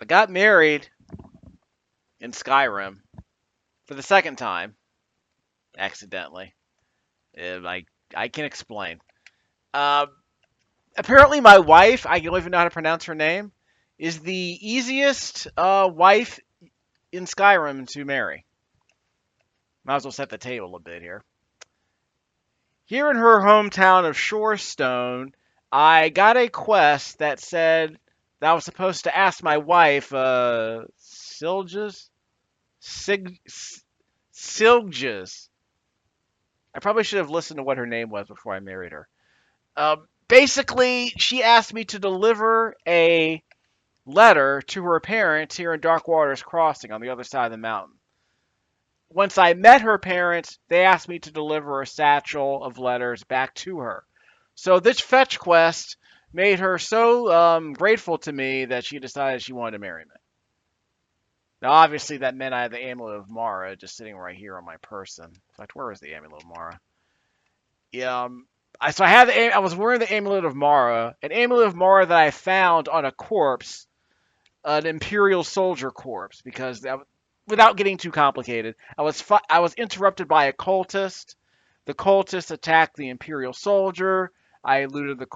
I got married in Skyrim for the second time, accidentally. I can explain. Uh, Apparently, my wife, I don't even know how to pronounce her name, is the easiest wife in Skyrim to marry. Might as well set the table a bit here. Here in her hometown of Shorestone, I got a quest that said that I was supposed to ask my wife, Sylgja's? Sylgja's. I probably should have listened to what her name was before I married her. Basically, she asked me to deliver a letter to her parents here in Dark Waters Crossing on the other side of the mountain. Once I met her parents, they asked me to deliver a satchel of letters back to her. So this fetch quest made her so grateful to me that she decided she wanted to marry me. Now, obviously, that meant I had the amulet of Mara just sitting right here on my person. In fact, where is the amulet of Mara? Yeah, so I was wearing the amulet of Mara, an amulet of Mara that I found on a corpse, an Imperial soldier corpse, because without getting too complicated, I was interrupted by a cultist. The cultist attacked the Imperial soldier. I looted the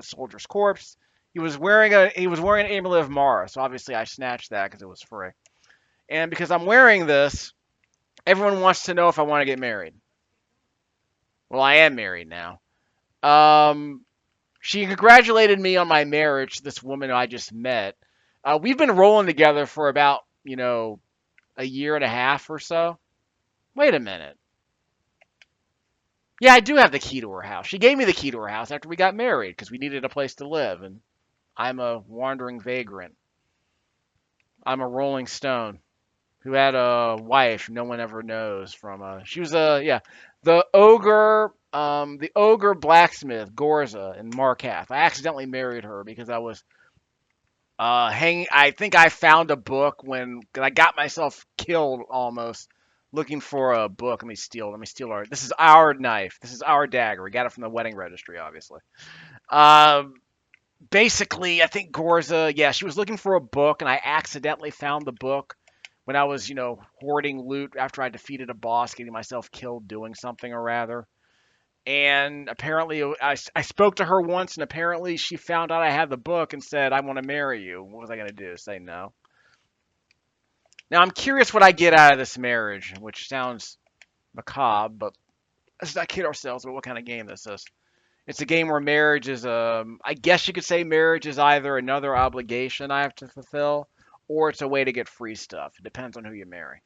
soldier's corpse. He was wearing an amulet of Mara, so obviously I snatched that because it was free. And because I'm wearing this, everyone wants to know if I want to get married. Well, I am married now. Um, she congratulated me on my marriage. This woman I just met. We've been rolling together for about a year and a half or so. Wait a minute. Yeah, I do have the key to her house. She gave me the key to her house after we got married because we needed a place to live, and I'm a wandering vagrant. I'm a rolling stone who had a wife no one ever knows from she was the ogre blacksmith Gorza in Markath. I accidentally married her because I was hanging. I think I found a book when 'cause I got myself killed almost looking for a book. Let me steal our. This is our knife. This is our dagger. We got it from the wedding registry, obviously. Um, Basically, I think Gorza, yeah, she was looking for a book, and I accidentally found the book when I was, hoarding loot after I defeated a boss, getting myself killed doing something or rather. And apparently, I spoke to her once, and apparently she found out I had the book and said, I want to marry you. What was I going to do? Say no? Now, I'm curious what I get out of this marriage, which sounds macabre, but let's not kid ourselves about what kind of game this is. It's a game where marriage is I guess you could say marriage is either another obligation I have to fulfill or it's a way to get free stuff. It depends on who you marry.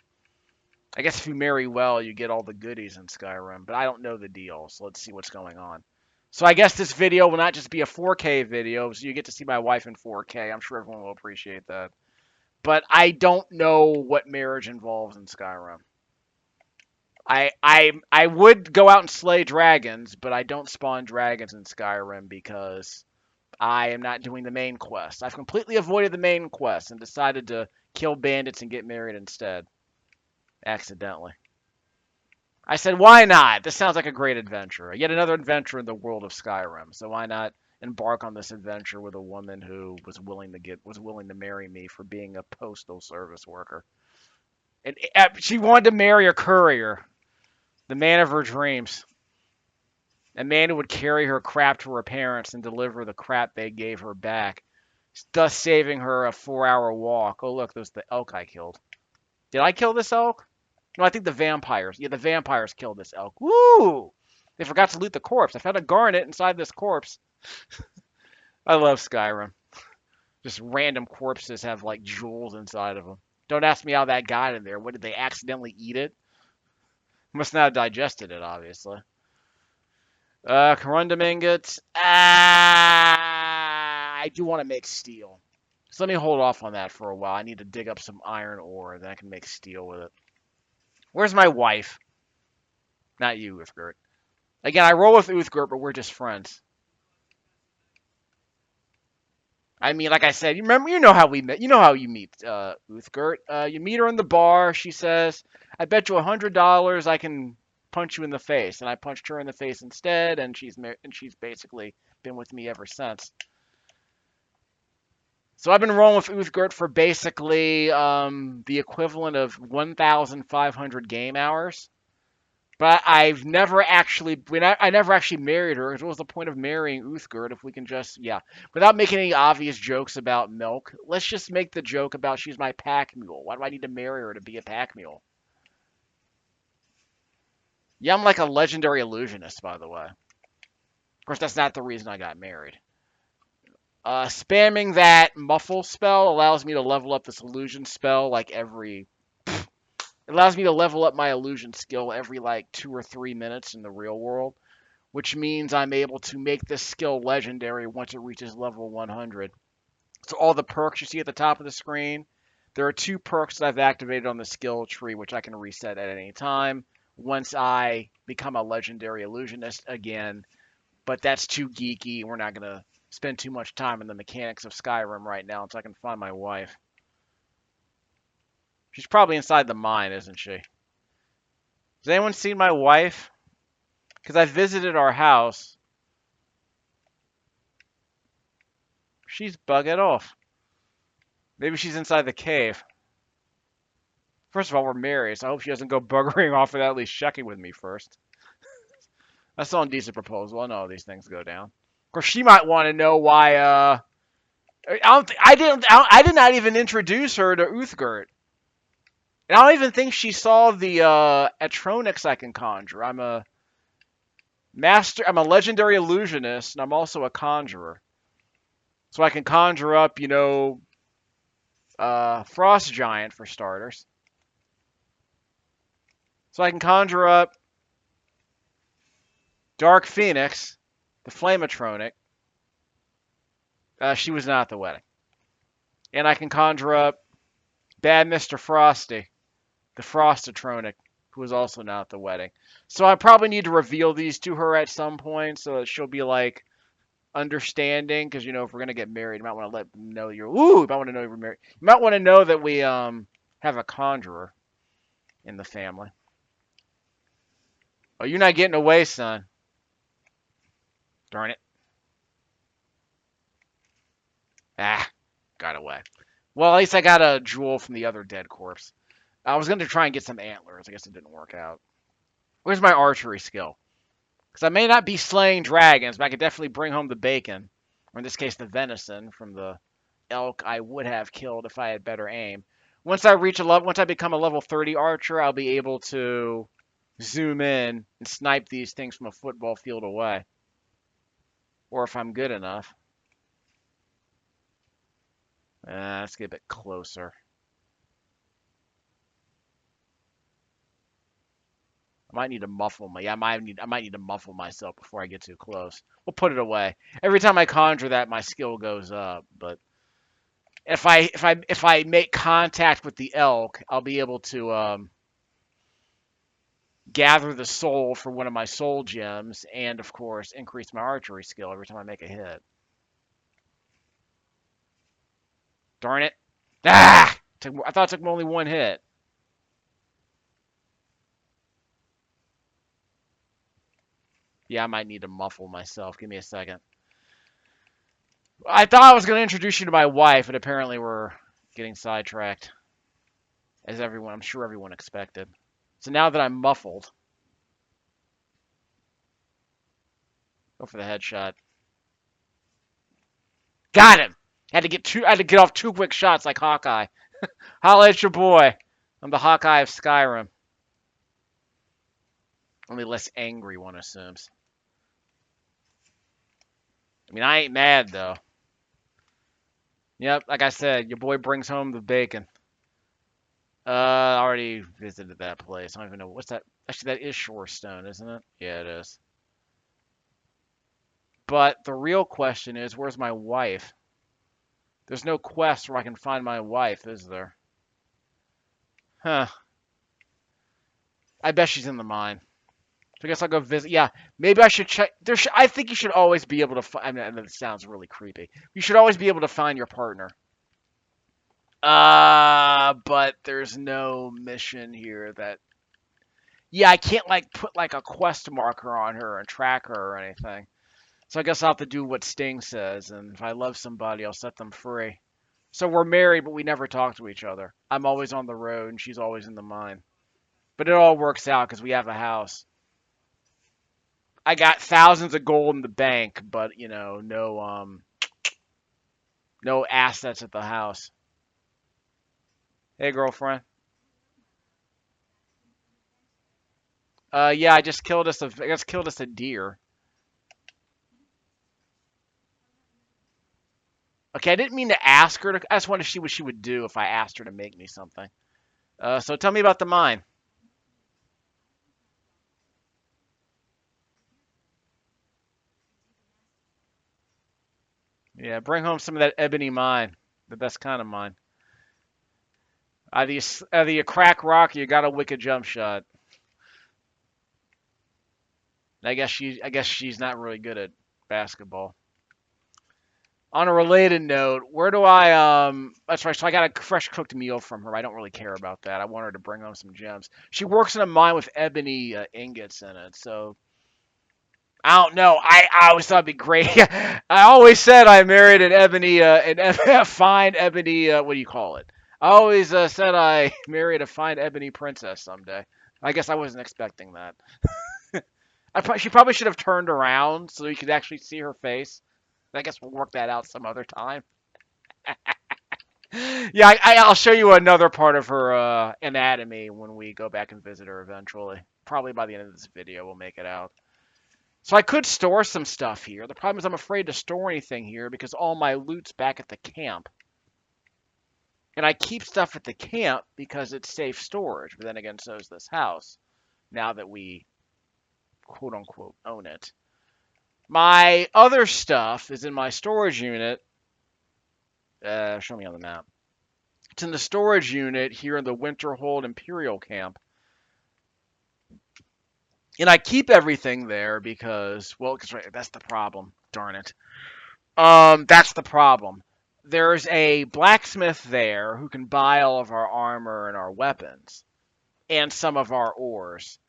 I guess if you marry well, you get all the goodies in Skyrim, but I don't know the deal, so let's see what's going on. So I guess this video will not just be a 4K video, so you get to see my wife in 4K. I'm sure everyone will appreciate that. But I don't know what marriage involves in Skyrim. I would go out and slay dragons, but I don't spawn dragons in Skyrim because I am not doing the main quest. I've completely avoided the main quest and decided to kill bandits and get married instead. Accidentally. I said, why not? This sounds like a great adventure. Yet another adventure in the world of Skyrim. So why not embark on this adventure with a woman who was willing to marry me for being a postal service worker. And she wanted to marry a courier, the man of her dreams. A man who would carry her crap to her parents and deliver the crap they gave her back, thus saving her a 4-hour walk. Oh, look, there's the elk I killed. Did I kill this elk? No, I think the vampires. Yeah, the vampires killed this elk. Woo! They forgot to loot the corpse. I found a garnet inside this corpse. I love Skyrim. Just random corpses have like jewels inside of them. Don't ask me how that got in there. What, did they accidentally eat it? Must not have digested it, obviously. Corundum ingots. I do want to make steel. So let me hold off on that for a while. I need to dig up some iron ore, then I can make steel with it. Where's my wife? Not you, Uthgert. Again, I roll with Uthgert, but we're just friends. I mean, like I said, you remember, you know how we met. You know how you meet Uthgert. You meet her in the bar. She says, "I bet you $100 I can punch you in the face," and I punched her in the face instead, and she's basically been with me ever since. So I've been rolling with Uthgurt for basically the equivalent of 1,500 game hours. But I've never actually, I never actually married her. What was the point of marrying Uthgurt if we can just, yeah, without making any obvious jokes about milk? Let's just make the joke about she's my pack mule. Why do I need to marry her to be a pack mule? Yeah, I'm like a legendary illusionist, by the way. Of course, that's not the reason I got married. Spamming that muffle spell allows me to level up this illusion spell like every. It allows me to level up my illusion skill every like 2 or 3 minutes in the real world, which means I'm able to make this skill legendary once it reaches level 100. So all the perks you see at the top of the screen, there are 2 perks that I've activated on the skill tree, which I can reset at any time once I become a legendary illusionist again. But that's too geeky. We're not going to spend too much time in the mechanics of Skyrim right now until I can find my wife. She's probably inside the mine, isn't she? Has anyone seen my wife? Because I visited our house. She's bugged off. Maybe she's inside the cave. First of all, we're married, so I hope she doesn't go buggering off without at least checking with me first. That's an indecent proposal. I know how these things go down. Of course, she might want to know why. I did not even introduce her to Uthgurt. And I don't even think she saw the Atronics I can conjure. I'm a legendary illusionist, and I'm also a conjurer. So I can conjure up, Frost Giant for starters. So I can conjure up Dark Phoenix, the Flamatronic. She was not at the wedding. And I can conjure up Bad Mr. Frosty, the Frostatronic, who was also not at the wedding. So I probably need to reveal these to her at some point so that she'll be like understanding. Because if we're gonna get married, you might want to let them know you're. Ooh, you might want to know you're married. You might want to know that we have a conjurer in the family. Oh, you're not getting away, son. Darn it. Ah, got away. Well, at least I got a jewel from the other dead corpse. I was going to try and get some antlers. I guess it didn't work out. Where's my archery skill? Because I may not be slaying dragons, but I could definitely bring home the bacon. Or in this case, the venison from the elk I would have killed if I had better aim. Once I become a level 30 archer, I'll be able to zoom in and snipe these things from a football field away. Or if I'm good enough. Let's get a bit closer. I might need to muffle I might need to muffle myself before I get too close. We'll put it away. Every time I conjure that, my skill goes up. But if I make contact with the elk, I'll be able to gather the soul for one of my soul gems, and of course increase my archery skill every time I make a hit. Darn it! Ah! I thought it took only one hit. Yeah, I might need to muffle myself. Give me a second. I thought I was going to introduce you to my wife, but apparently we're getting sidetracked. As I'm sure everyone expected. So now that I'm muffled, go for the headshot. Got him! I had to get off 2 quick shots like Hawkeye. Holla at your boy. I'm the Hawkeye of Skyrim. Only less angry, one assumes. I mean, I ain't mad, though. Yep, like I said, your boy brings home the bacon. I already visited that place. I don't even know. What's that? Actually, that is Shorestone, isn't it? Yeah, it is. But the real question is, where's my wife? There's no quest where I can find my wife, is there? Huh. I bet she's in the mine. So I guess I'll go visit. Yeah, maybe I should check. I think you should always be able to find. I mean, it sounds really creepy. You should always be able to find your partner. But there's no mission here that. Yeah, I can't like put like a quest marker on her and track her or anything. So I guess I'll have to do what Sting says, and if I love somebody, I'll set them free. So we're married, but we never talk to each other. I'm always on the road, and she's always in the mine. But it all works out because we have a house. I got thousands of gold in the bank, but no assets at the house. Hey, girlfriend. Yeah, I just killed us a deer. Okay, I didn't mean to ask her. I just wanted to see what she would do if I asked her to make me something. So tell me about the mine. Yeah, bring home some of that ebony mine, the best kind of mine. Either you crack rock, or you got a wicked jump shot. I guess she's not really good at basketball. On a related note, where do I that's right, so I got a fresh cooked meal from her. I don't really care about that. I want her to bring home some gems. She works in a mine with ebony ingots in it, so I don't know. I always thought it'd be great. I always said I married a fine ebony what do you call it? I always said I married a fine ebony princess someday. I guess I wasn't expecting that. She probably should have turned around so you could actually see her face. I guess we'll work that out some other time. Yeah, I'll show you another part of her anatomy when we go back and visit her eventually. Probably by the end of this video, we'll make it out. So I could store some stuff here. The problem is I'm afraid to store anything here because all my loot's back at the camp. And I keep stuff at the camp because it's safe storage. But then again, so is this house. Now that we quote unquote own it. My other stuff is in my storage unit. Show me on the map. It's in the storage unit here in the Winterhold Imperial Camp. And I keep everything there because, well, right, that's the problem. Darn it. That's the problem. There's a blacksmith there who can buy all of our armor and our weapons and some of our ores.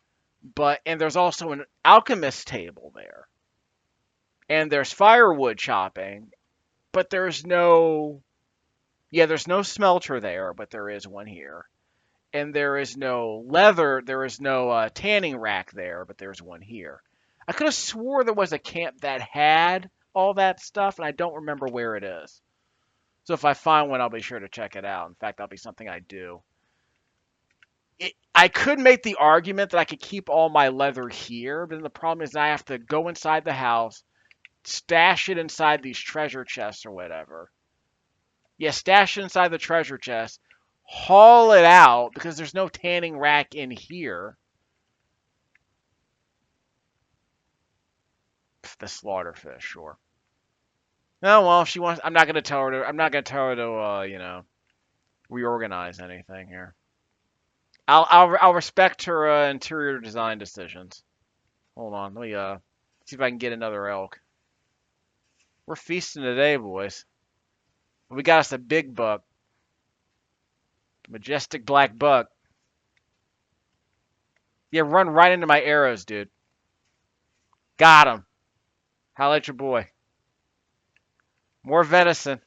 And there's also an alchemist table there. And there's firewood chopping, but there's no smelter there, but there is one here. And there is no leather, there is no tanning rack there, but there's one here. I could have swore there was a camp that had all that stuff, and I don't remember where it is. So if I find one, I'll be sure to check it out. In fact, that'll be something I do. I could make the argument that I could keep all my leather here, but then the problem is I have to go inside the house, stash it inside these treasure chests or whatever. Yeah, stash it inside the treasure chest, haul it out because there's no tanning rack in here. The slaughterfish, sure. No, well, if she wants, I'm not gonna tell her to. I'm not gonna tell her to, reorganize anything here. I'll respect her interior design decisions. Hold on, let me see if I can get another elk. We're feasting today, boys. We got us a big buck, majestic black buck. Yeah, run right into my arrows, dude. Got him. Holla at your boy. More venison. Of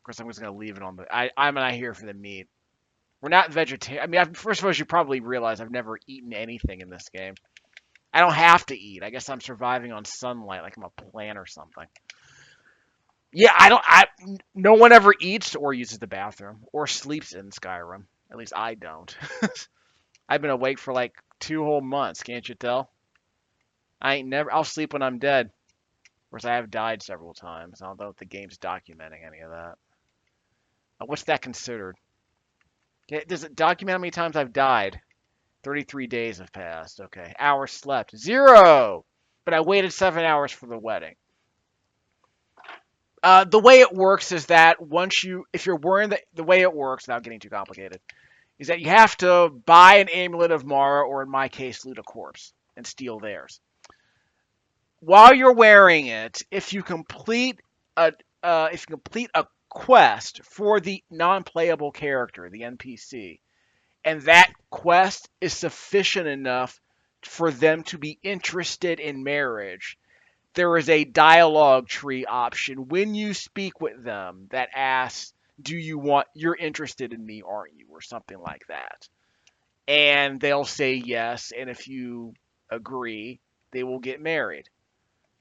course, I'm just gonna leave it on the. I'm not here for the meat. We're not vegetarian. I mean, first of all, as you probably realize, I've never eaten anything in this game. I don't have to eat. I guess I'm surviving on sunlight, like I'm a plant or something. Yeah, I don't. No one ever eats or uses the bathroom or sleeps in Skyrim. At least I don't. I've been awake for like 2 whole months. Can't you tell? I ain't never. I'll sleep when I'm dead. Of course, I have died several times. I don't know if the game's documenting any of that. What's that considered? Does it document how many times I've died? 33 days have passed. Okay. Hours slept. 0! But I waited 7 hours for the wedding. The way it works is that if you're wearing the way it works, without getting too complicated, is that you have to buy an amulet of Mara, or in my case, loot a corpse and steal theirs. While you're wearing it, if you complete a quest for the non-playable character, the NPC, and that quest is sufficient enough for them to be interested in marriage, there is a dialogue tree option when you speak with them that asks, "Do you want? You're interested in me, aren't you?" or something like that. And they'll say yes, and if you agree, they will get married.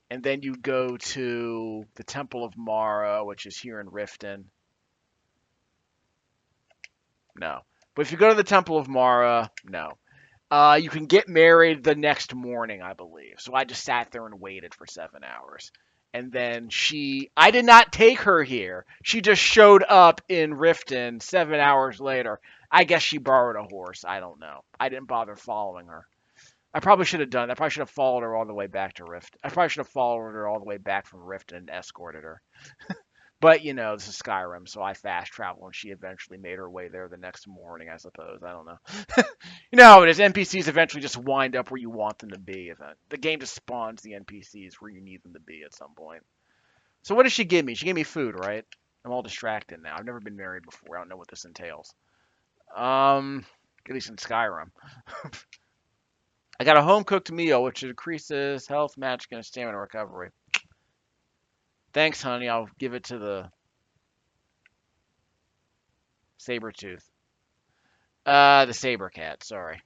And then you go to the Temple of Mara, which is here in Riften. No. But if you go to the Temple of Mara, no. You can get married the next morning, I believe. So I just sat there and waited for 7 hours. And then I did not take her here. She just showed up in Riften 7 hours later. I guess she borrowed a horse. I don't know. I didn't bother following her. I probably should have done. I probably should have followed her all the way back to Rift. I probably should have followed her all the way back from Rift and escorted her. But this is Skyrim, so I fast travel, and she eventually made her way there the next morning. I suppose. I don't know. You know how it is. NPCs eventually just wind up where you want them to be. The game just spawns the NPCs where you need them to be at some point. So what did she give me? She gave me food, right? I'm all distracted now. I've never been married before. I don't know what this entails. At least in Skyrim. I got a home cooked meal, which increases health, magic, and stamina recovery. Thanks, honey. I'll give it to the saber tooth. The saber cat. Sorry.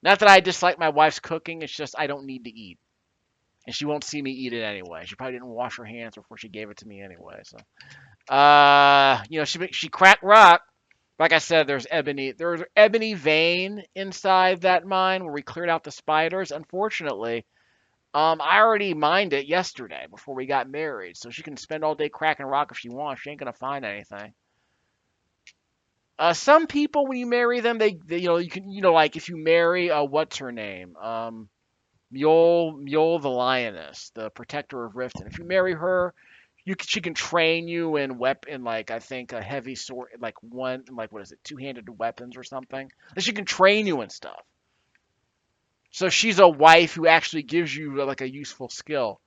Not that I dislike my wife's cooking. It's just I don't need to eat, and she won't see me eat it anyway. She probably didn't wash her hands before she gave it to me anyway. So, she cracked rock. Like I said, there's ebony vein inside that mine where we cleared out the spiders. Unfortunately, I already mined it yesterday before we got married, so she can spend all day cracking rock if she wants. She ain't gonna find anything. Some people, when you marry them, they you can like if you marry what's her name, Mule the lioness, the protector of Riften. If you marry her, she can train you in like I think a heavy sword, like what is it, two-handed weapons or something. And she can train you and stuff. So she's a wife who actually gives you like a useful skill.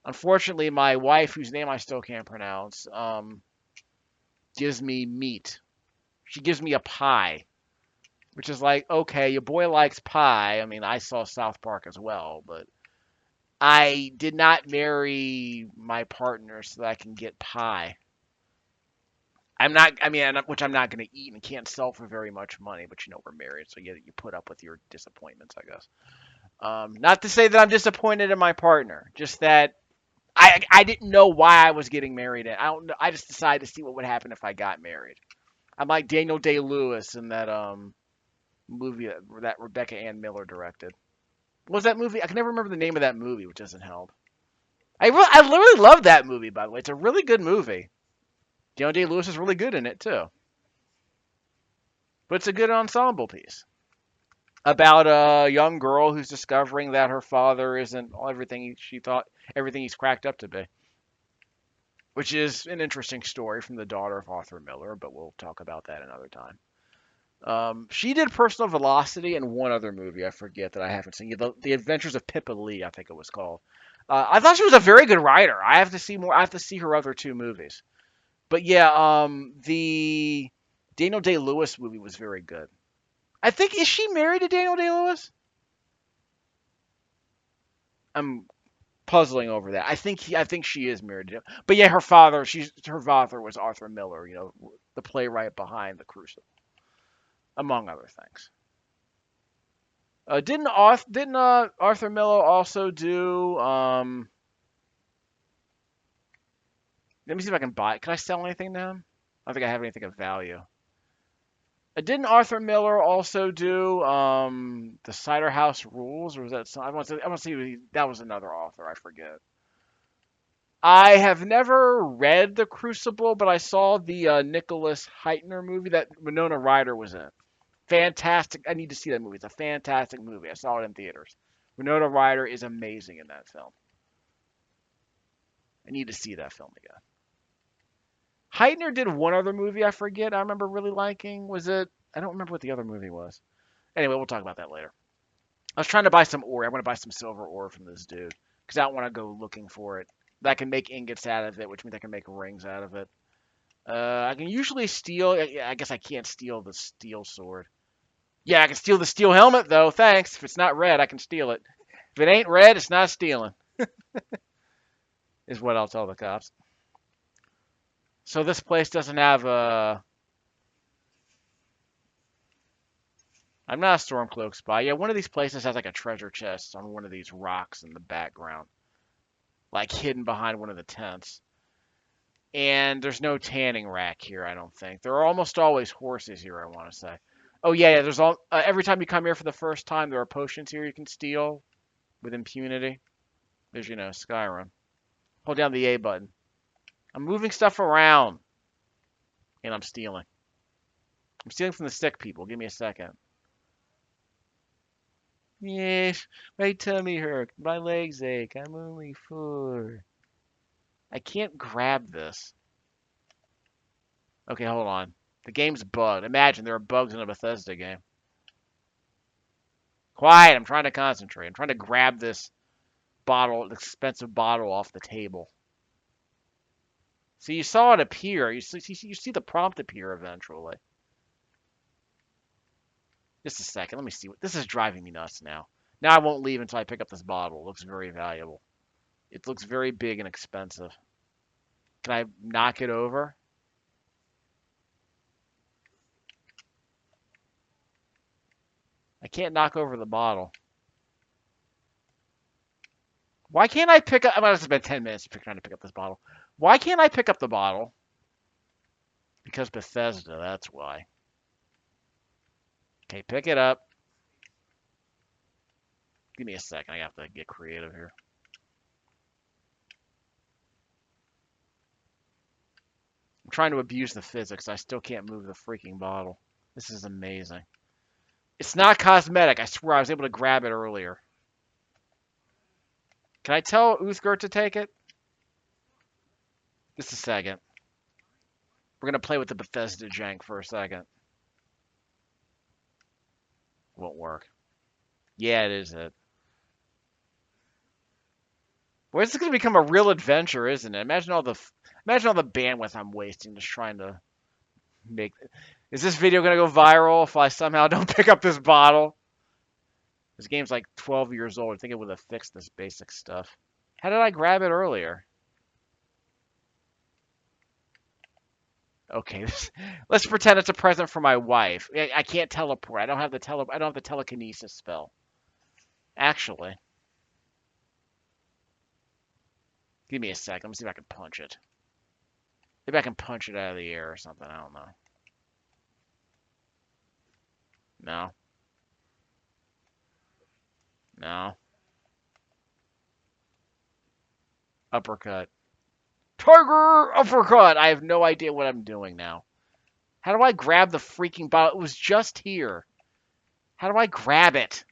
Unfortunately, my wife, whose name I still can't pronounce, gives me meat. She gives me a pie, which is like, okay, your boy likes pie. I mean, I saw South Park as well, but I did not marry my partner so that I can get pie. Which I'm not going to eat and can't sell for very much money, but we're married, so you put up with your disappointments, I guess. Not to say that I'm disappointed in my partner, just that I didn't know why I was getting married. I don't know. I just decided to see what would happen if I got married. I'm like Daniel Day-Lewis in that movie that Rebecca Ann Miller directed. What was that movie? I can never remember the name of that movie, which doesn't help. I literally love that movie, by the way. It's a really good movie. Daniel Day-Lewis is really good in it too. But it's a good ensemble piece about a young girl who's discovering that her father isn't everything she thought, everything he's cracked up to be. Which is an interesting story from the daughter of Arthur Miller, but we'll talk about that another time. She did Personal Velocity and one other movie I forget that I haven't seen. The Adventures of Pippa Lee, I think it was called. I thought she was a very good writer. I have to see more. I have to see her other two movies. But yeah, the Daniel Day-Lewis movie was very good. I think is she married to Daniel Day-Lewis? I'm puzzling over that. I think she is married to him. But yeah, her father was Arthur Miller, the playwright behind The Crucible, among other things. Didn't Arthur Miller also do? Let me see if I can buy it. Can I sell anything to him? I don't think I have anything of value. Didn't Arthur Miller also do the Cider House Rules, or was that some? I want to see. That was another author. I forget. I have never read The Crucible, but I saw the Nicholas Heitner movie that Winona Ryder was in. Fantastic. I need to see that movie. It's a fantastic movie. I saw it in theaters. Winona Ryder is amazing in that film. I need to see that film again. Heitner did one other movie I forget I remember really liking. Was it? I don't remember what the other movie was. Anyway, we'll talk about that later. I was trying to buy some ore. I want to buy some silver ore from this dude because I don't want to go looking for it. I can make ingots out of it, which means I can make rings out of it. I can usually steal. I guess I can't steal the steel sword. Yeah, I can steal the steel helmet though. Thanks. If it's not red, I can steal it. If it ain't red, it's not stealing. is what I'll tell the cops. So this place doesn't have a. I'm not a Stormcloak spy. Yeah, one of these places has like a treasure chest on one of these rocks in the background, like hidden behind one of the tents. And there's no tanning rack here, I don't think. There are almost always horses here, I want to say. Oh yeah, yeah. There's all every time you come here for the first time, there are potions here you can steal with impunity. There's Skyrim. Hold down the A button. I'm moving stuff around, and I'm stealing. I'm stealing from the sick people. Give me a second. Yes, my tummy hurt. My legs ache. I'm only 4. I can't grab this. Okay, hold on. The game's bugged. Imagine there are bugs in a Bethesda game. Quiet. I'm trying to concentrate. I'm trying to grab this bottle, expensive bottle off the table. See, you saw it appear. You see the prompt appear eventually. Just a second. Let me see. This is driving me nuts now. Now I won't leave until I pick up this bottle. It looks very valuable. It looks very big and expensive. Can I knock it over? I can't knock over the bottle. Why can't I pick up? I might have spent 10 minutes trying to pick up this bottle. Why can't I pick up the bottle? Because Bethesda, that's why. Okay, pick it up. Give me a second. I have to get creative here. I'm trying to abuse the physics. I still can't move the freaking bottle. This is amazing. It's not cosmetic. I swear I was able to grab it earlier. Can I tell Uthgert to take it? Just a second. We're going to play with the Bethesda jank for a second. Won't work. Yeah, it is it. Well, this is going to become a real adventure, isn't it? Imagine all the bandwidth I'm wasting just trying to make. Is this video going to go viral if I somehow don't pick up this bottle? This game's like 12 years old. I think it would have fixed this basic stuff. How did I grab it earlier? Okay, let's pretend it's a present for my wife. I can't teleport. I don't have the telekinesis spell. Actually, give me a sec. Let me see if I can punch it. Maybe I can punch it out of the air or something. I don't know. No. No. Uppercut. Tiger uppercut! I have no idea what I'm doing now. How do I grab the freaking bottle? It was just here. How do I grab it?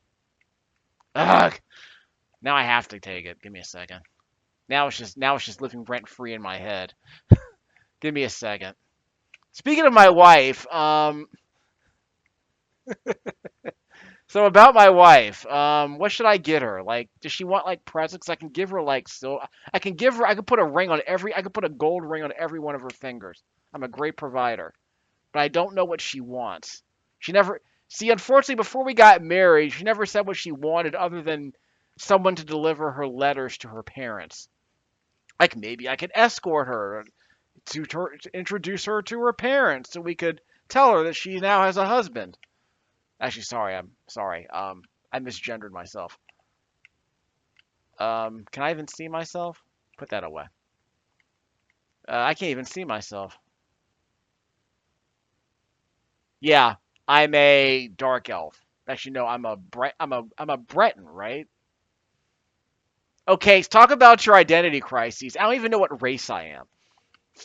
Ugh. Now I have to take it. Give me a second. Now it's just living rent free in my head. Give me a second. Speaking of my wife, so about my wife, what should I get her? Like, does she want like presents? I can give her like I can put a ring on I can put a gold ring on every one of her fingers. I'm a great provider, but I don't know what she wants. She never see. Unfortunately, before we got married, she never said what she wanted other than someone to deliver her letters to her parents. Like maybe I could escort her to introduce her to her parents, so we could tell her that she now has a husband. Actually, sorry, I'm sorry. I misgendered myself. Can I even see myself? Put that away. I can't even see myself. Yeah, I'm a dark elf. Actually, no, I'm a Breton, right? Okay, talk about your identity crises. I don't even know what race I am,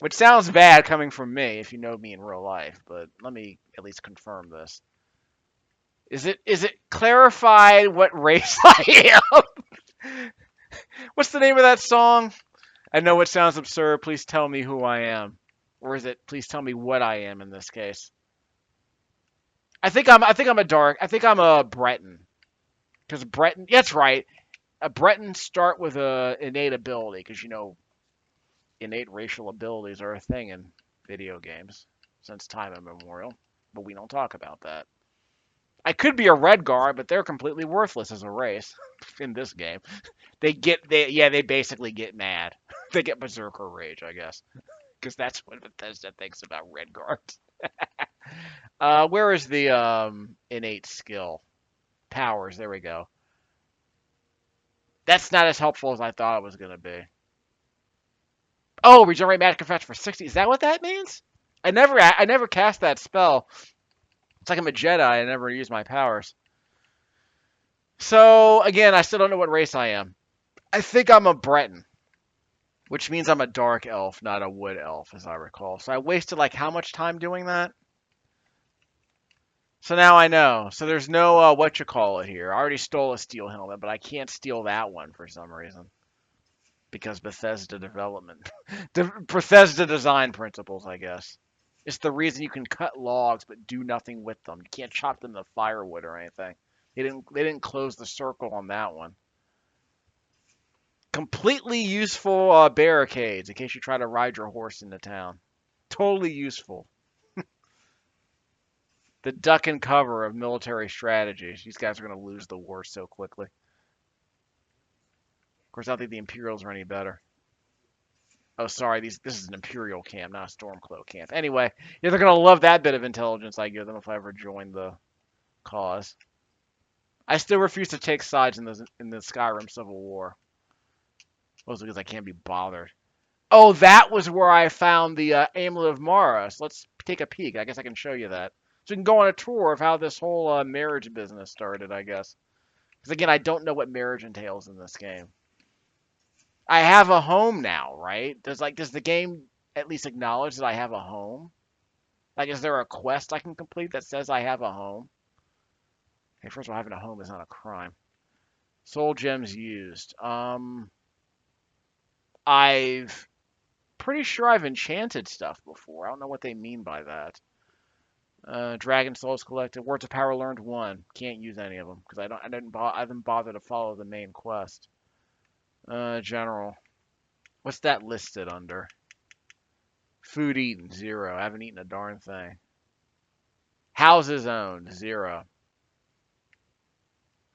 which sounds bad coming from me if you know me in real life. But let me at least confirm this. Is it clarified what race I am? What's the name of that song? I know it sounds absurd. Please tell me who I am. Or is it please tell me what I am in this case? I think I'm a Breton. Because Breton, yeah, that's right. A Breton start with a innate ability because innate racial abilities are a thing in video games since time immemorial. But we don't talk about that. I could be a red guard, but they're completely worthless as a race in this game. They basically get mad. They get berserker rage, I guess, because that's what Bethesda thinks about red guards. Where is the innate skill? Powers, there we go. That's not as helpful as I thought it was gonna be. Oh, regenerate magic effect for 60. Is that what that means? I never cast that spell. It's like I'm a Jedi. I never use my powers. So again, I still don't know what race I am. I think I'm a Breton, which means I'm a dark elf, not a wood elf, as I recall. So I wasted like how much time doing that? So now I know. So there's no what you call it here. I already stole a steel helmet, but I can't steal that one for some reason because Bethesda development, Bethesda design principles, I guess. It's the reason you can cut logs but do nothing with them. You can't chop them to firewood or anything. They didn't close the circle on that one. Completely useful barricades in case you try to ride your horse into town. Totally useful. The duck and cover of military strategies. These guys are going to lose the war so quickly. Of course, I don't think the Imperials are any better. Oh, sorry, this is an Imperial camp, not a Stormcloak camp. Anyway, yeah, they're going to love that bit of intelligence I give them if I ever join the cause. I still refuse to take sides in the Skyrim Civil War. Mostly because I can't be bothered. Oh, that was where I found the Amulet of Mara. So let's take a peek. I guess I can show you that. So we can go on a tour of how this whole marriage business started, I guess. Because again, I don't know what marriage entails in this game. I have a home now, right? Does the game at least acknowledge that I have a home? Like, is there a quest I can complete that says I have a home? Okay, first of all, having a home is not a crime. Soul gems used. I've pretty sure I've enchanted stuff before. I don't know what they mean by that. Dragon souls collected. Words of power learned 1. Can't use any of them because I didn't bother to follow the main quest. General. What's that listed under? Food eaten 0. I haven't eaten a darn thing. Houses owned 0.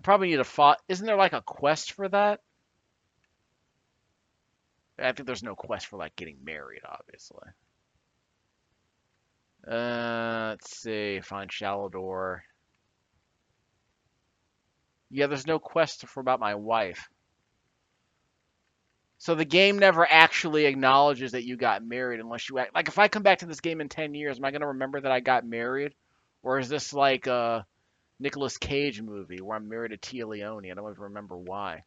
Probably need a Isn't there like a quest for that? I think there's no quest for like getting married, obviously. Let's see. Find shallow door. Yeah, there's no quest for about my wife. So the game never actually acknowledges that you got married unless you act like if I come back to this game in 10 years, am I going to remember that I got married? Or is this like a Nicolas Cage movie where I'm married to Tia Leone? I don't even remember why.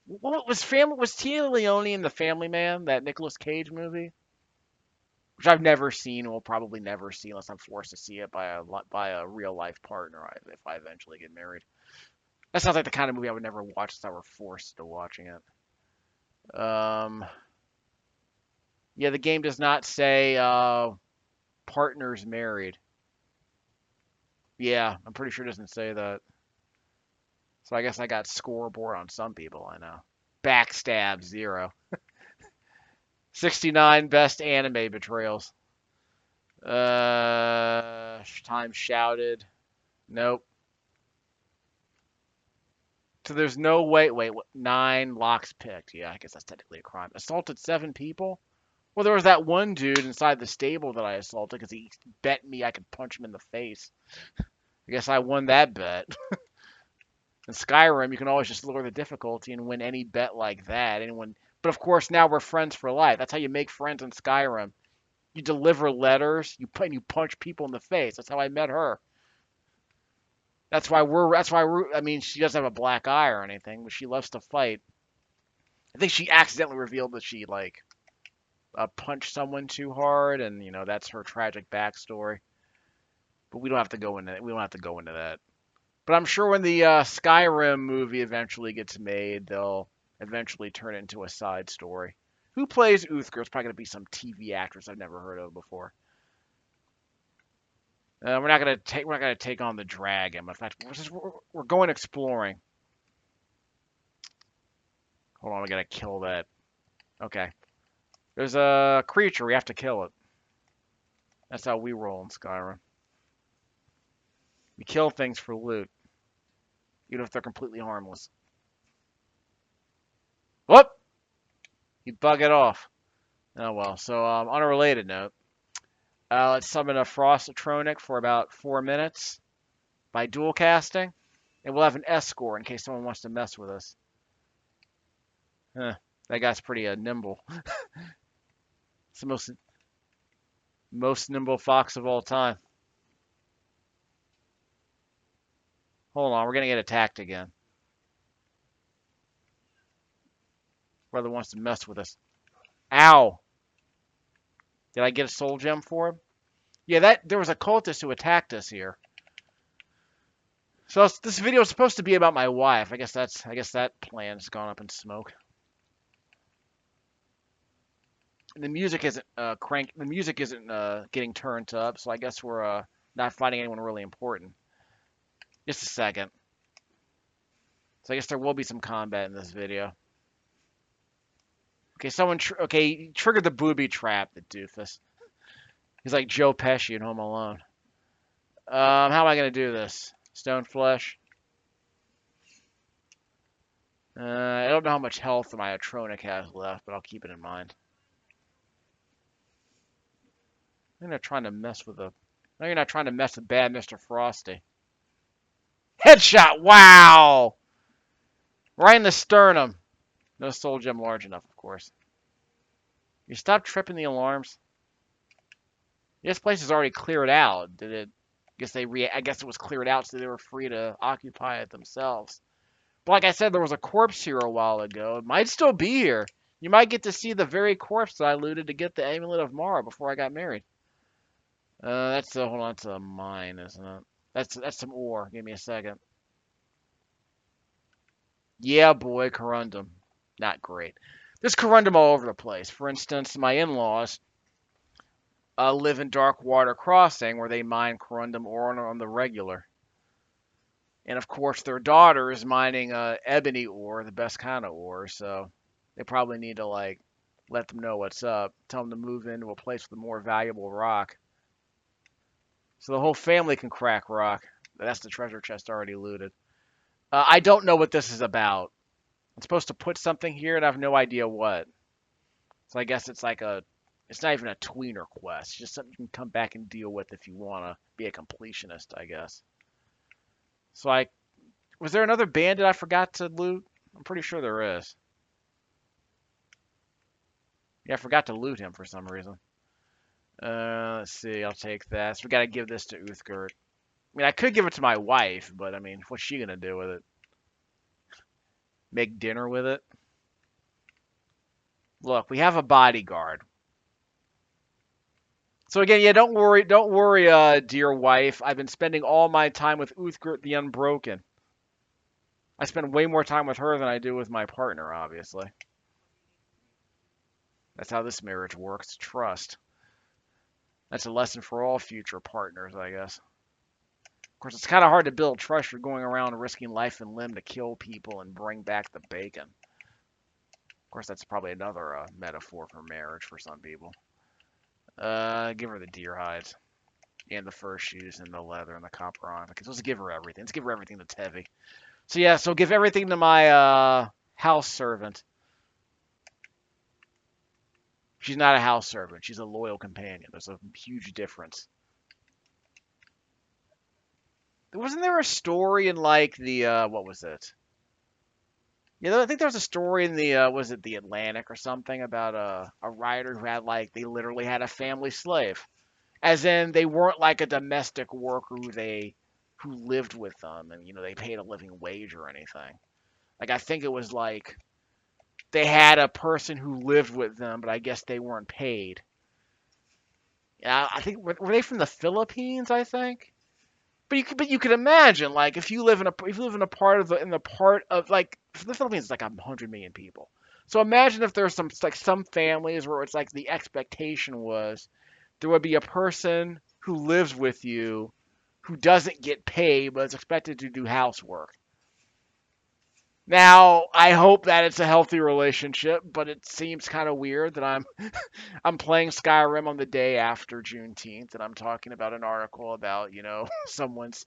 What was Tia Leone in The Family Man, that Nicolas Cage movie? Which I've never seen and will probably never see unless I'm forced to see it by a real life partner if I eventually get married. That sounds like the kind of movie I would never watch if I were forced to watching it. Yeah, the game does not say partners married. Yeah, I'm pretty sure it doesn't say that. So I guess I got scoreboard on some people I know. Backstab 0. 69 best anime betrayals. Time shouted. Nope. So there's no way. Wait, what? 9 locks picked. Yeah, I guess that's technically a crime. Assaulted 7 people. Well, there was that one dude inside the stable that I assaulted because he bet me I could punch him in the face. I guess I won that bet. In Skyrim, you can always just lower the difficulty and win any bet like that. But of course, now we're friends for life. That's how you make friends in Skyrim. You deliver letters. You punch people in the face. That's how I met her. That's why we're. That's why we're. I mean, she doesn't have a black eye or anything, but she loves to fight. I think she accidentally revealed that she like punched someone too hard, and that's her tragic backstory. But we don't have to go into we don't have to go into that. But I'm sure when the Skyrim movie eventually gets made, they'll eventually turn it into a side story. Who plays Uthgar? It's probably gonna be some TV actress I've never heard of before. We're not gonna take on the dragon. In fact, we're going exploring. Hold on, we gotta kill that. Okay. There's a creature. We have to kill it. That's how we roll in Skyrim. We kill things for loot, even if they're completely harmless. Whoop! You bug it off. Oh well. So, on a related note, let's summon a Frostatronic for about 4 minutes by dual casting, and we'll have an S score in case someone wants to mess with us. Huh, that guy's pretty nimble. It's the most nimble fox of all time. Hold on, we're gonna get attacked again. Brother wants to mess with us. Ow! Did I get a soul gem for him? Yeah, there was a cultist who attacked us here. So this video is supposed to be about my wife. I guess that plan's gone up in smoke. The music isn't The music isn't getting turned up, so I guess we're not fighting anyone really important. Just a second. So I guess there will be some combat in this video. Okay, he triggered the booby trap, the doofus. He's like Joe Pesci in Home Alone. How am I gonna do this? Stone flesh. I don't know how much health my Atronic has left, but I'll keep it in mind. You're not trying to mess with the. No, you're not trying to mess with bad Mr. Frosty. Headshot! Wow! Right in the sternum. No soul gem large enough, of course. You stop tripping the alarms. This place is already cleared out. Did it? I guess it was cleared out so they were free to occupy it themselves. But like I said, there was a corpse here a while ago. It might still be here. You might get to see the very corpse that I looted to get the amulet of Mara before I got married. Hold on, it's a mine, isn't it? That's some ore. Give me a second. Yeah, boy, corundum. Not great. There's corundum all over the place. For instance, my in-laws live in Darkwater Crossing, where they mine corundum ore on the regular. And of course, their daughter is mining ebony ore, the best kind of ore. So they probably need to let them know what's up. Tell them to move into a place with a more valuable rock, so the whole family can crack rock. That's the treasure chest already looted. I don't know what this is about. I'm supposed to put something here, and I have no idea what. So I guess it's it's not even a tweener quest. It's just something you can come back and deal with if you want to be a completionist, I guess. So was there another bandit I forgot to loot? I'm pretty sure there is. Yeah, I forgot to loot him for some reason. Let's see. I'll take that. So we got to give this to Uthgert. I mean, I could give it to my wife, but I mean, what's she gonna do with it? Make dinner with it? Look, we have a bodyguard. So again, yeah, don't worry, dear wife. I've been spending all my time with Uthgert the Unbroken. I spend way more time with her than I do with my partner, obviously. That's how this marriage works. Trust. That's a lesson for all future partners, I guess. Of course, it's kind of hard to build trust. You're going around risking life and limb to kill people and bring back the bacon. Of course, that's probably another metaphor for marriage for some people. Give her the deer hides. And the fur shoes and the leather and the copper on. Okay, so let's give her everything. Let's give her everything that's heavy. So yeah, so give everything to my house servant. She's not a house servant. She's a loyal companion. There's a huge difference. Wasn't there a story in what was it? Yeah, I think there was a story in was it the Atlantic or something about a writer who had they literally had a family slave, as in they weren't like a domestic worker who lived with them and they paid a living wage or anything. I think it was they had a person who lived with them, but I guess they weren't paid. Yeah, I think were they from the Philippines? I think. But you could imagine if you live in a part of the Philippines is 100 million people. So imagine if there's some families where it's the expectation was there would be a person who lives with you who doesn't get paid but is expected to do housework. Now, I hope that it's a healthy relationship, but it seems kind of weird that I'm playing Skyrim on the day after Juneteenth and I'm talking about an article about, someone's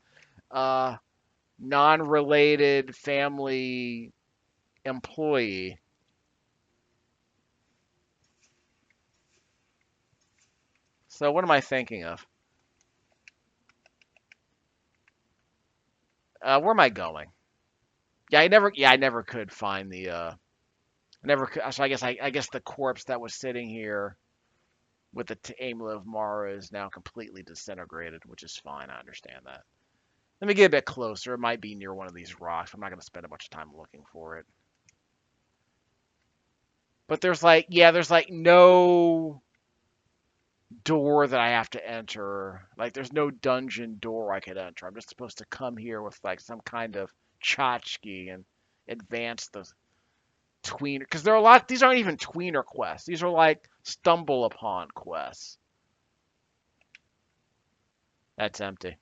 non-related family employee. So what am I thinking of? Where am I going? I never could find the. I never could. So I guess the corpse that was sitting here with the amulet of Mara is now completely disintegrated, which is fine. I understand that. Let me get a bit closer. It might be near one of these rocks. I'm not going to spend a bunch of time looking for it. But there's like no door that I have to enter. Like there's no dungeon door I could enter. I'm just supposed to come here with like some kind of tchotchke and advance the tweener. Because there are a lot. These aren't even tweener quests. These are like stumble upon quests. That's empty.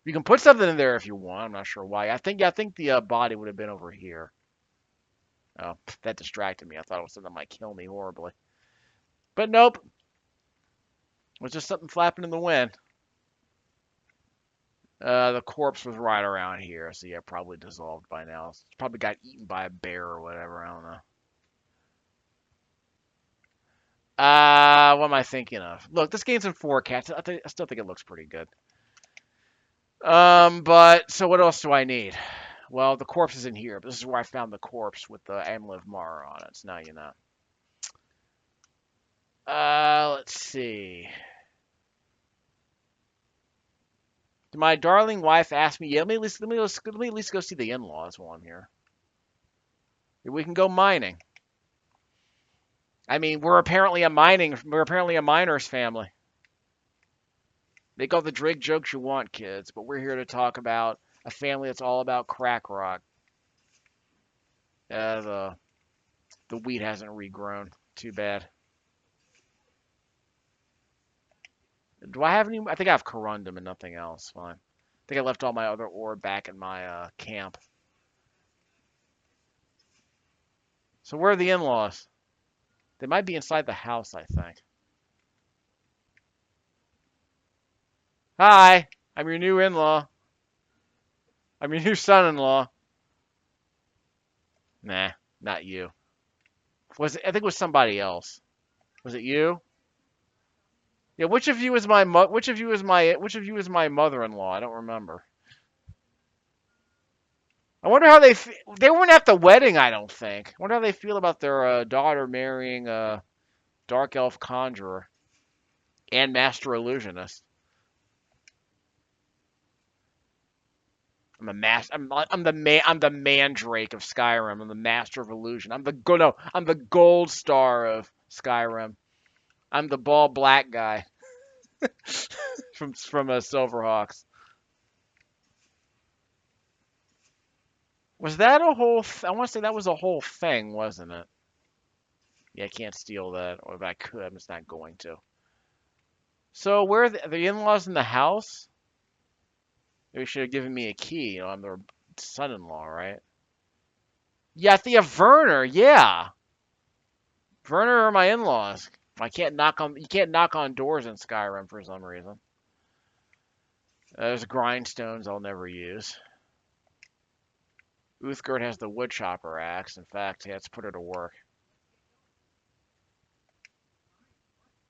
You can put something in there if you want. I'm not sure why. I think the body would have been over here. Oh, that distracted me. I thought it was something that might kill me horribly. But nope. It was just something flapping in the wind. The corpse was right around here, so yeah, probably dissolved by now. It's probably got eaten by a bear or whatever. I don't know. What am I thinking of? Look, this game's in 4K. I still think it looks pretty good. But so what else do I need? Well, the corpse is in here, but this is where I found the corpse with the amulet of Mara on it. So now you know. Let's see. My darling wife asked me, yeah, let me at least go see the in-laws while I'm here. We can go mining. I mean, we're apparently a miners family. Make all the Drake jokes you want, kids, but we're here to talk about a family that's all about crack rock. The wheat hasn't regrown. Too bad. Do I have any? I think I have corundum and nothing else. Fine. I think I left all my other ore back in my camp. So where are the in-laws? They might be inside the house, I think. Hi, I'm your new in-law. I'm your new son-in-law. Nah, not you. I think it was somebody else. Was it you? Yeah, which of you is my which of you is my mother-in-law? I don't remember. I wonder how they weren't at the wedding, I don't think. I wonder how they feel about their daughter marrying a dark elf conjurer and master illusionist. I'm the mandrake of Skyrim. I'm the master of illusion. I'm the gold star of Skyrim. I'm the bald black guy from Silverhawks. Was that a whole? I want to say that was a whole thing, wasn't it? Yeah, I can't steal that, or if I could, I'm just not going to. So where are the in-laws in the house? They should have given me a key. You know, I'm their son-in-law, right? Yeah, Thea Werner. Yeah, Werner are my in-laws. You can't knock on doors in Skyrim for some reason. There's grindstones I'll never use. Uthgerd has the woodchopper axe. In fact, yeah, let's put her to work.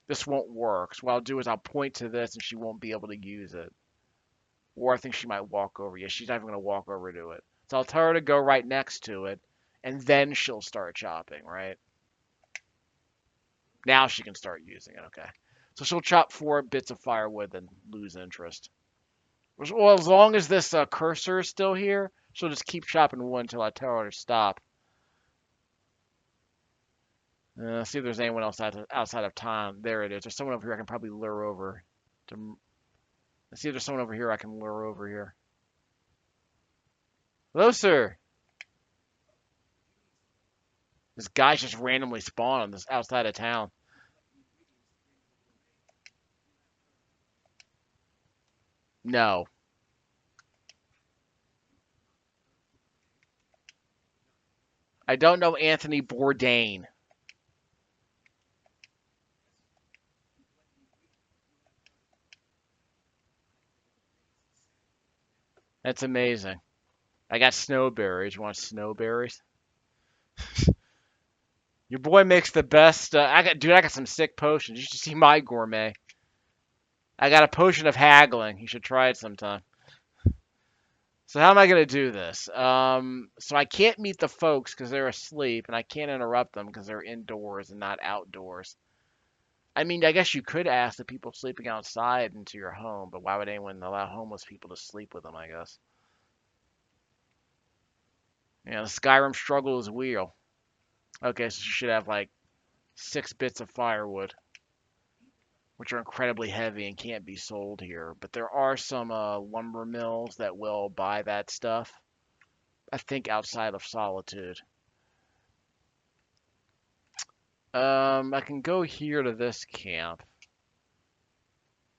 This won't work. So what I'll do is I'll point to this and she won't be able to use it. Or I think she might walk over. Yeah, she's not even going to walk over to it. So I'll tell her to go right next to it, and then she'll start chopping, right? Now she can start using it, okay. So she'll chop 4 bits of firewood, then lose interest. Well, as long as this cursor is still here, she'll just keep chopping wood until I tell her to stop. See if there's anyone else outside of time. There it is. There's someone over here I can probably lure over. Let's see if there's someone over here I can lure over here. Hello, sir. This guy's just randomly spawned on this outside of town. No. I don't know Anthony Bourdain. That's amazing. I got snowberries. You want snowberries? Your boy makes the best. Dude, I got some sick potions. You should see my gourmet. I got a potion of haggling. You should try it sometime. So how am I gonna do this? So I can't meet the folks because they're asleep, and I can't interrupt them because they're indoors and not outdoors. I mean, I guess you could ask the people sleeping outside into your home, but why would anyone allow homeless people to sleep with them? I guess. Yeah, the Skyrim struggle is real. Okay, so you should have like 6 bits of firewood, which are incredibly heavy and can't be sold here. But there are some lumber mills that will buy that stuff. I think outside of Solitude. I can go here to this camp.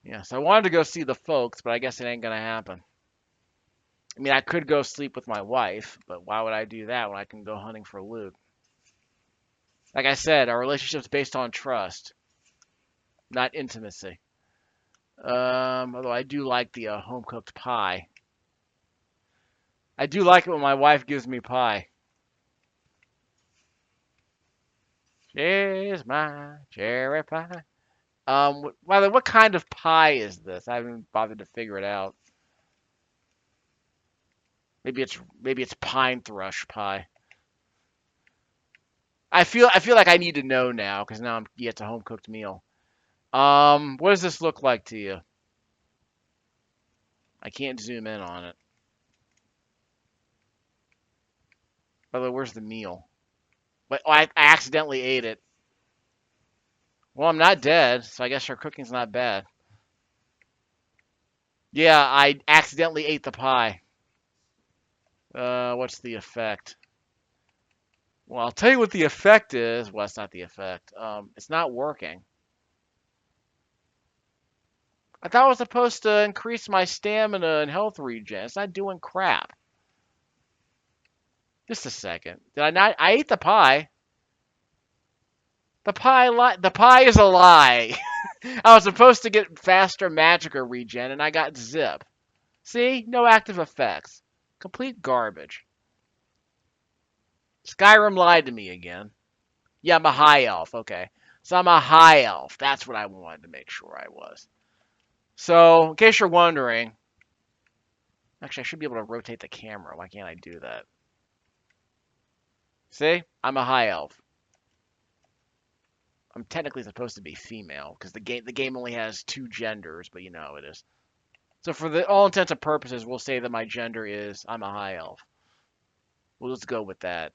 Yes, I wanted to go see the folks, but I guess it ain't gonna happen. I mean, I could go sleep with my wife, but why would I do that when I can go hunting for loot? Like I said, our relationship's based on trust, not intimacy. Although I do like the home cooked pie. I do like it when my wife gives me pie. She's my cherry pie. By the way, what kind of pie is this? I haven't bothered to figure it out. Maybe it's pine thrush pie. I feel like I need to know now because now it's a home cooked meal. What does this look like to you? I can't zoom in on it. By the way, where's the meal? But I accidentally ate it. Well, I'm not dead, so I guess our cooking's not bad. Yeah, I accidentally ate the pie. What's the effect? Well, I'll tell you what the effect is. Well, it's not the effect. It's not working. I thought it was supposed to increase my stamina and health regen. It's not doing crap. Just a second. Did I not? I ate the pie. The pie is a lie. I was supposed to get faster magicka regen, and I got zip. See? No active effects. Complete garbage. Skyrim lied to me again. Yeah, I'm a high elf. Okay. So I'm a high elf. That's what I wanted to make sure I was. So, in case you're wondering, actually, I should be able to rotate the camera. Why can't I do that? See? I'm a high elf. I'm technically supposed to be female because the game only has 2 genders, but you know how it is. So for all intents and purposes, we'll say that my gender is I'm a high elf. We'll just go with that.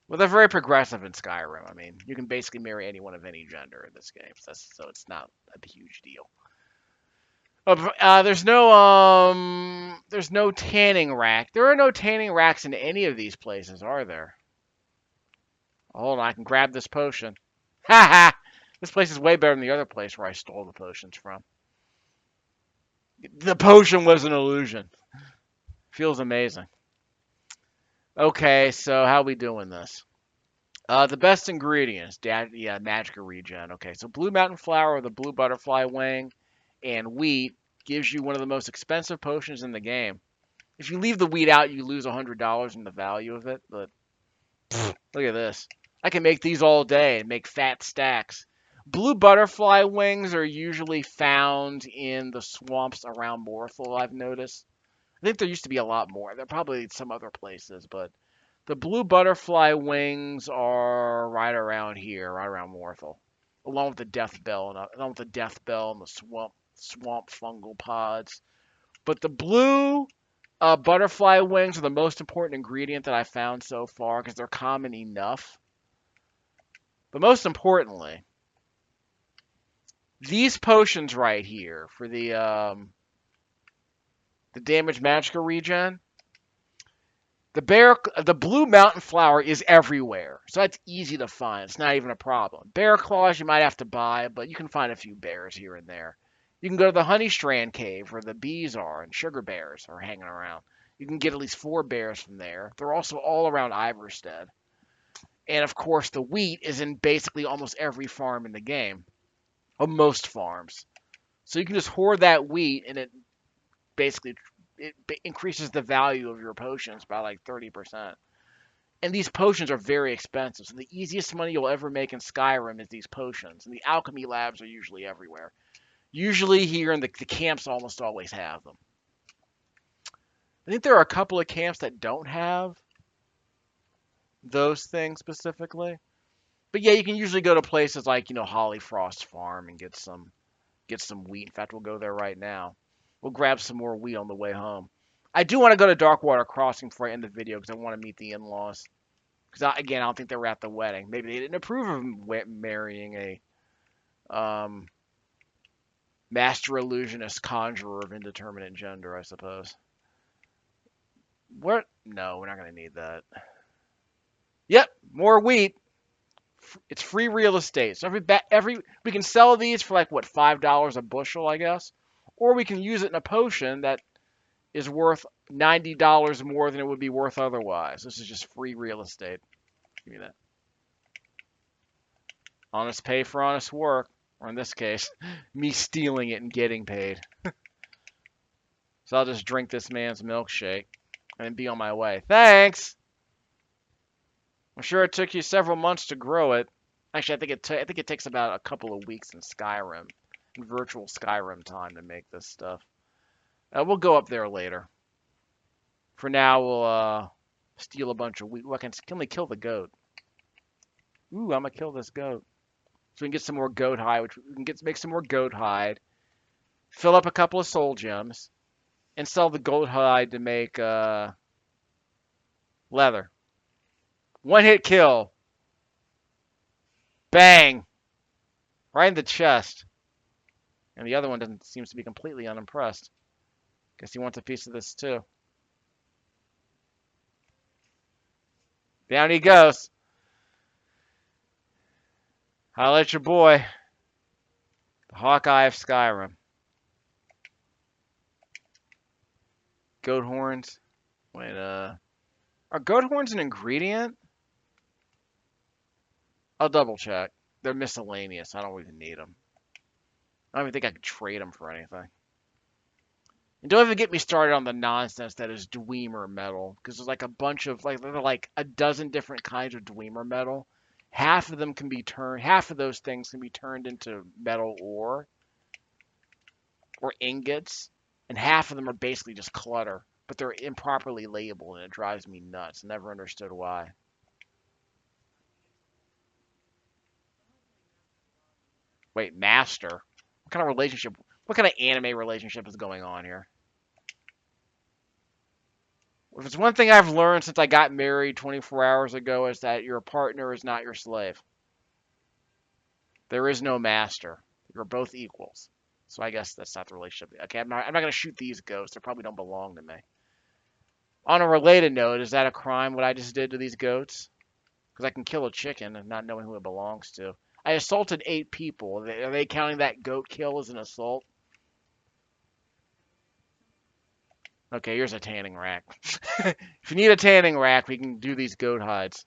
Well, they're very progressive in Skyrim. I mean, you can basically marry anyone of any gender in this game, so it's not a huge deal. There's no tanning rack. There are no tanning racks in any of these places, are there? Hold on, I can grab this potion. Ha ha! This place is way better than the other place where I stole the potions from. The potion was an illusion. Feels amazing. Okay, so how we doing this? The best ingredients, yeah, magicka regen. Okay, so blue mountain flower, the blue butterfly wing, and wheat gives you one of the most expensive potions in the game. If you leave the wheat out, you lose $100 in the value of it. But look at this. I can make these all day and make fat stacks. Blue butterfly wings are usually found in the swamps around Morthal, I've noticed. I think there used to be a lot more. There are probably some other places, but the blue butterfly wings are right around here, right around Morthal, along with the death bell and the swamp fungal pods. But the blue butterfly wings are the most important ingredient that I found so far because they're common enough. But most importantly, these potions right here for the damage magicka regen. The blue mountain flower is everywhere, so that's easy to find. It's not even a problem. Bear claws you might have to buy, but you can find a few bears here and there. You can go to the honey strand cave where the bees are and sugar bears are hanging around. You can get at least 4 bears from there. They're also all around Iverstead. And of course, the wheat is in basically almost every farm in the game, or most farms. So you can just hoard that wheat, and basically it increases the value of your potions by like 30%. And these potions are very expensive. So the easiest money you'll ever make in Skyrim is these potions. And the alchemy labs are usually everywhere. Usually here in the camps almost always have them. I think there are a couple of camps that don't have those things specifically. But yeah, you can usually go to places like, Hollyfrost Farm and get some wheat. In fact, we'll go there right now. We'll grab some more wheat on the way home. I do want to go to Darkwater Crossing before I end the video because I want to meet the in-laws. Because again, I don't think they were at the wedding. Maybe they didn't approve of marrying a master illusionist conjurer of indeterminate gender, I suppose. What? No, we're not going to need that. Yep, more wheat. It's free real estate. So we can sell these for like what, $5 a bushel, I guess, or we can use it in a potion that is worth $90 more than it would be worth otherwise. This is just free real estate. Give me that. Honest pay for honest work, or in this case, me stealing it and getting paid. So I'll just drink this man's milkshake and be on my way. Thanks. I'm sure it took you several months to grow it. Actually, I think it takes about a couple of weeks in Skyrim, in virtual Skyrim time to make this stuff. We'll go up there later. For now, we'll steal a bunch of wheat. Well, I can only kill the goat. Ooh, I'm gonna kill this goat. So we can get some more goat hide, which we can make some more goat hide. Fill up a couple of soul gems, and sell the goat hide to make leather. One hit kill. Bang! Right in the chest. And the other one seems to be completely unimpressed. Guess he wants a piece of this too. Down he goes. Holla at your boy. The Hawkeye of Skyrim. Goat horns. Wait, are goat horns an ingredient? I'll double check. They're miscellaneous. I don't even need them. I don't even think I could trade them for anything. And don't even get me started on the nonsense that is Dwemer metal, because there's like a bunch of there are like a dozen different kinds of Dwemer metal. Half of those things can be turned into metal ore or ingots, and half of them are basically just clutter, but they're improperly labeled, and it drives me nuts. Never understood why. Wait, master? What kind of relationship? What kind of anime relationship is going on here? If it's one thing I've learned since I got married 24 hours ago, is that your partner is not your slave. There is no master. You're both equals. So I guess that's not the relationship. Okay, I'm not going to shoot these goats. They probably don't belong to me. On a related note, is that a crime what I just did to these goats? Because I can kill a chicken and not knowing who it belongs to. I assaulted 8 people. Are they counting that goat kill as an assault? Okay, here's a tanning rack. If you need a tanning rack, we can do these goat hides.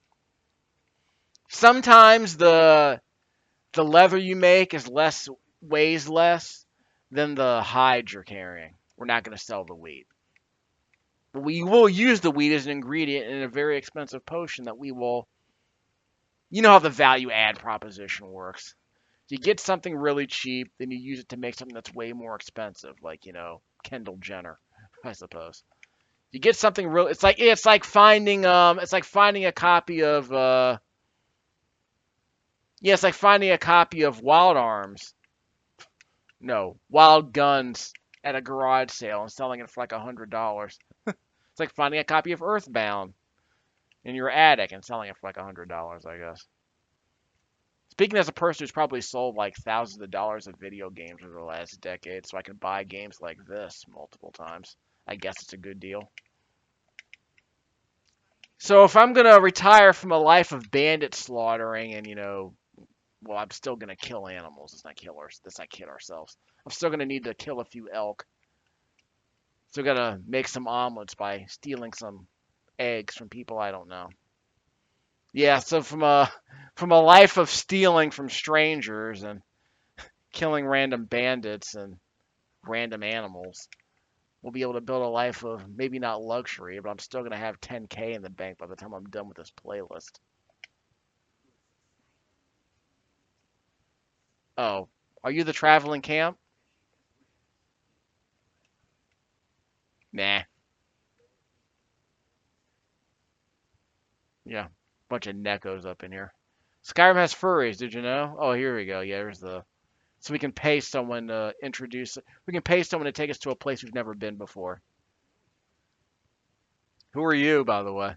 Sometimes the leather you make weighs less than the hide you're carrying. We're not going to sell the wheat. But we will use the wheat as an ingredient in a very expensive potion that we will... You know how the value add proposition works. You get something really cheap, then you use it to make something that's way more expensive, like, Kendall Jenner, I suppose. You get something real. It's like finding a copy of it's like finding a copy of Wild Arms. No, Wild Guns at a garage sale and selling it for like $100. It's like finding a copy of Earthbound in your attic and selling it for like $100, I guess. Speaking as a person who's probably sold like thousands of dollars of video games over the last decade, so I can buy games like this multiple times, I guess it's a good deal. So if I'm going to retire from a life of bandit slaughtering and, I'm still going to kill animals. Let's not kid ourselves. I'm still going to need to kill a few elk. Still got to make some omelets by stealing some eggs from people I don't know. Yeah, so from a life of stealing from strangers and killing random bandits and random animals, we'll be able to build a life of maybe not luxury, but I'm still gonna have 10K in the bank by the time I'm done with this playlist. Oh, are you the traveling camp? Nah. Yeah. Bunch of neckos up in here. Skyrim has furries, did you know? Oh, here we go. Yeah, there's the. So we can pay someone to introduce. We can pay someone to take us to a place we've never been before. Who are you, by the way?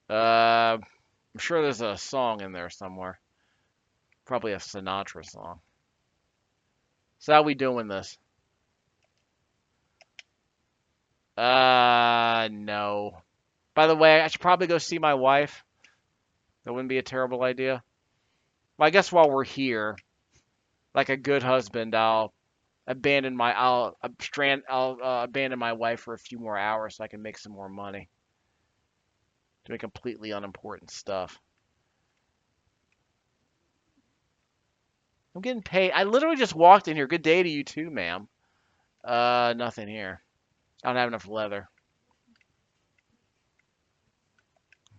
I'm sure there's a song in there somewhere. Probably a Sinatra song. So how we doing this? No. By the way, I should probably go see my wife. That wouldn't be a terrible idea. Well, I guess while we're here, like a good husband, I'll abandon my wife for a few more hours so I can make some more money doing completely unimportant stuff. I'm getting paid. I literally just walked in here. Good day to you too, ma'am. Nothing here. I don't have enough leather.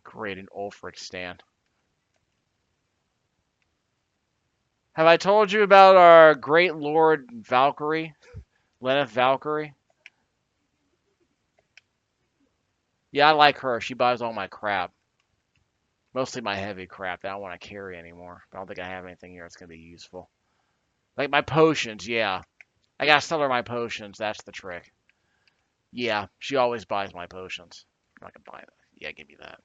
Great, an Ulfric stand. Have I told you about our great lord Valkyrie? Lenneth Valkyrie? Yeah, I like her. She buys all my crap. Mostly my heavy crap that I don't want to carry anymore. But I don't think I have anything here that's going to be useful. Like my potions, yeah. I gotta sell her my potions. That's the trick. Yeah, she always buys my potions. I'm not gonna buy that. Yeah, give me that.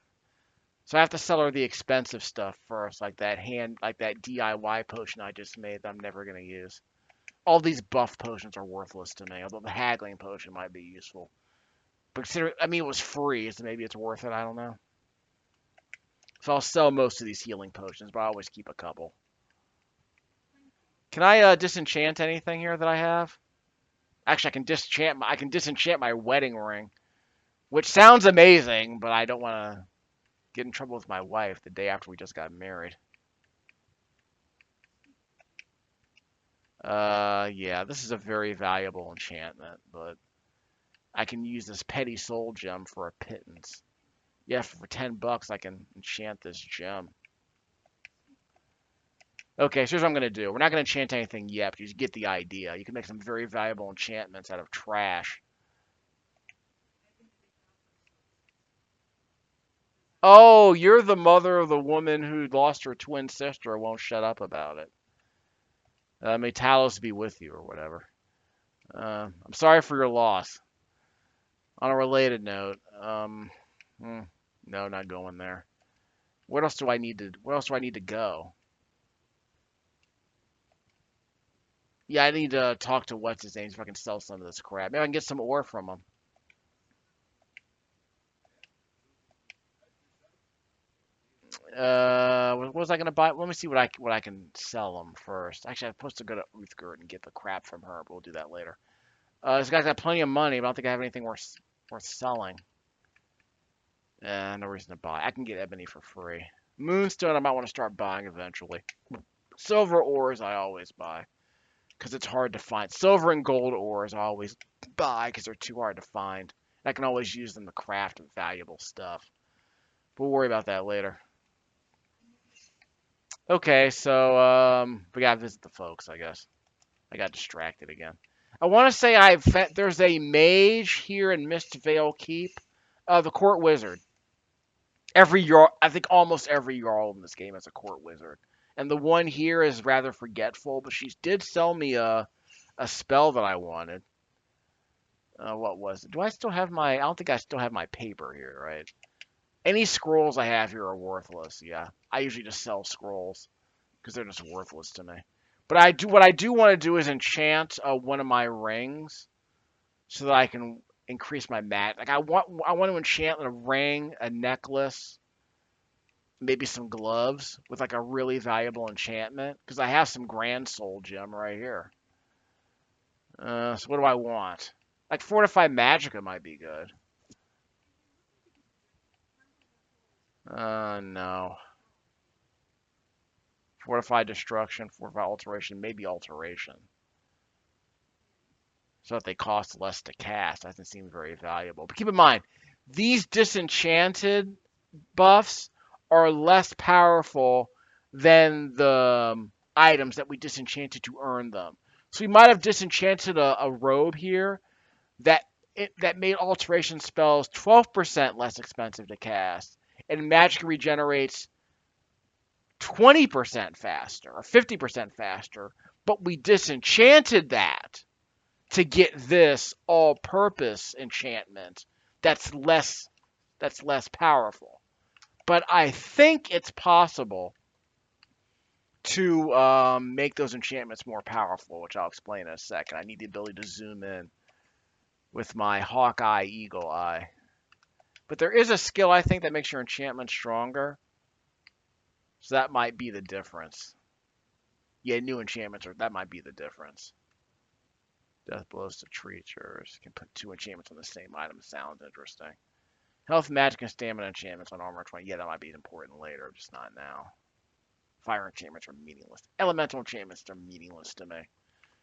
So I have to sell her the expensive stuff first, like that DIY potion I just made that I'm never gonna use. All these buff potions are worthless to me, although the haggling potion might be useful. But consider, I mean, it was free, so maybe it's worth it. I don't know. So I'll sell most of these healing potions, but I always keep a couple. Can I disenchant anything here that I have? Actually, I can disenchant my wedding ring, which sounds amazing, but I don't want to get in trouble with my wife the day after we just got married. Yeah, this is a very valuable enchantment, but I can use this petty soul gem for a pittance. Yeah, for 10 bucks I can enchant this gem. Okay, so here's what I'm gonna do. We're not gonna enchant anything yet, but you get the idea. You can make some very valuable enchantments out of trash. Oh, you're the mother of the woman who lost her twin sister and won't shut up about it. May Talos be with you or whatever. I'm sorry for your loss. On a related note, hmm, no, not going there. What else do I need to? Where else do I need to go? Yeah, I need to talk to what's his name so I can sell some of this crap. Maybe I can get some ore from him. What was I gonna buy? Let me see what I can sell him first. Actually, I'm supposed to go to Uthgerd and get the crap from her, but we'll do that later. This guy's got plenty of money, but I don't think I have anything worth selling. No reason to buy. I can get ebony for free. Moonstone, I might want to start buying eventually. Silver ores, I always buy because it's hard to find. Silver and gold ores, I always buy because they're too hard to find. I can always use them to craft valuable stuff. But we'll worry about that later. Okay, so we gotta visit the folks, I guess. I got distracted again. I want to say there's a mage here in Mistvale Keep. The court wizard. Every Jarl, I think almost every Jarl in this game is a court wizard. And the one here is rather forgetful, but she did sell me a spell that I wanted. What was it? Do I still have my? I don't think I still have my paper here, right? Any scrolls I have here are worthless. Yeah, I usually just sell scrolls because they're just worthless to me. But what I do want to do is enchant one of my rings so that I can increase my mat. Like I want to enchant a ring, a necklace, maybe some gloves with like a really valuable enchantment because I have some grand soul gem right here. So what do I want? Like fortified magicka might be good. No. Fortified destruction, fortified alteration, maybe alteration. So that they cost less to cast. That doesn't seem very valuable. But keep in mind, these disenchanted buffs are less powerful than the items that we disenchanted to earn them. So we might have disenchanted a robe here that made alteration spells 12% less expensive to cast, and magic regenerates 20% faster or 50% faster, but we disenchanted that to get this all-purpose enchantment that's less powerful. But I think it's possible to make those enchantments more powerful, which I'll explain in a second. I need the ability to zoom in with my Hawkeye Eagle Eye. But there is a skill, I think, that makes your enchantment stronger. So that might be the difference. Yeah, new enchantments, that might be the difference. Death blows to creatures. You can put 2 enchantments on the same item. Sounds interesting. Health, magic, and stamina enchantments on armor 20. Yeah, that might be important later, just not now. Fire enchantments are meaningless. Elemental enchantments are meaningless to me.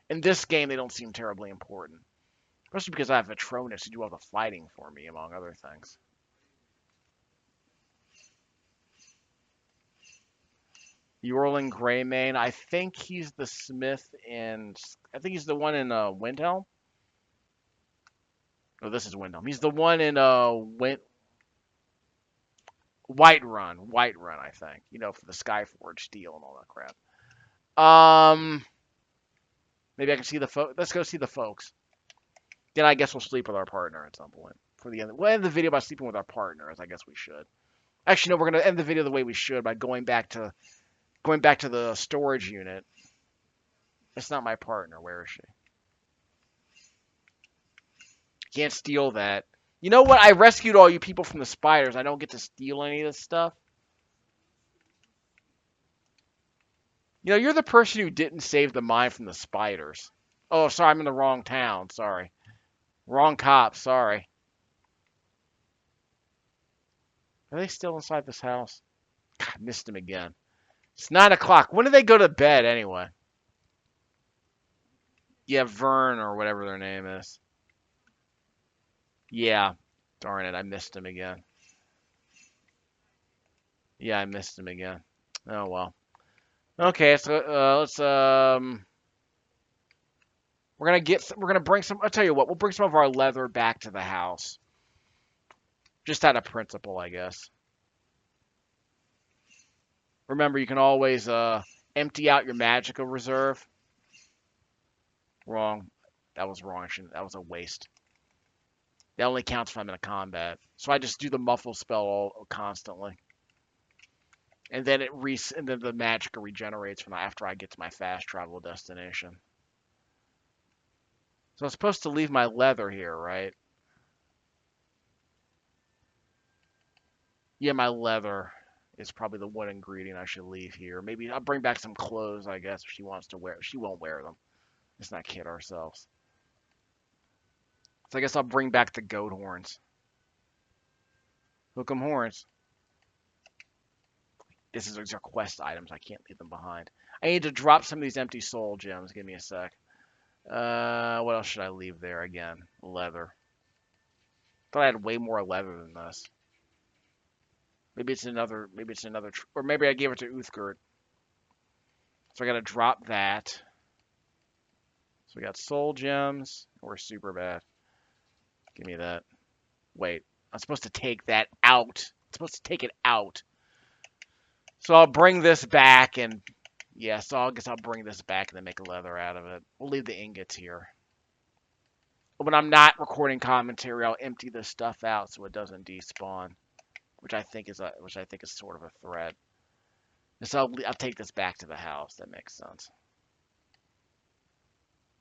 In this game, they don't seem terribly important. Especially because I have Atronus to do all the fighting for me, among other things. Yorlin Greymane, I think he's the smith I think he's the one in Windhelm. Oh, this is Windhelm. He's the one in Whiterun, I think. For the Skyforge steel and all that crap. Maybe I can see the folks. Let's go see the folks. Then I guess we'll sleep with our partner at some point. We'll end the video by sleeping with our partner, as I guess we should. Actually, no, we're gonna end the video the way we should by going back to the storage unit. It's not my partner. Where is she? Can't steal that. You know what? I rescued all you people from the spiders. I don't get to steal any of this stuff. You're the person who didn't save the mine from the spiders. Oh, sorry, I'm in the wrong town. Sorry. Wrong cop. Sorry. Are they still inside this house? God, I missed them again. It's 9 o'clock. When do they go to bed anyway? Yeah, Vern or whatever their name is. Yeah. Darn it, I missed him again. Yeah, I missed him again. Oh well. Okay, so we're gonna bring some. I'll tell you what, we'll bring some of our leather back to the house, just out of principle, I guess. Remember, you can always empty out your magical reserve. Wrong. That was wrong. That was a waste. That only counts if I'm in a combat. So I just do the muffle spell constantly. And then and then the magic regenerates after I get to my fast travel destination. So I'm supposed to leave my leather here, right? Yeah, my leather is probably the one ingredient I should leave here. Maybe I'll bring back some clothes, I guess, if she wants to wear. She won't wear them. Let's not kid ourselves. So I guess I'll bring back the goat horns. Hook 'em horns. These are quest items. I can't leave them behind. I need to drop some of these empty soul gems. Give me a sec. What else should I leave there again? Leather. Thought I had way more leather than this. Maybe it's another, or maybe I gave it to Uthgerd. So I gotta drop that. So we got soul gems. We're super bad. Give me that. Wait, I'm supposed to take that out. I'm supposed to take it out. So I'll bring this back and yeah, so I guess I'll bring this back and then make a leather out of it. We'll leave the ingots here. When I'm not recording commentary, I'll empty this stuff out so it doesn't despawn, which I think is sort of a threat. So I'll take this back to the house. That makes sense.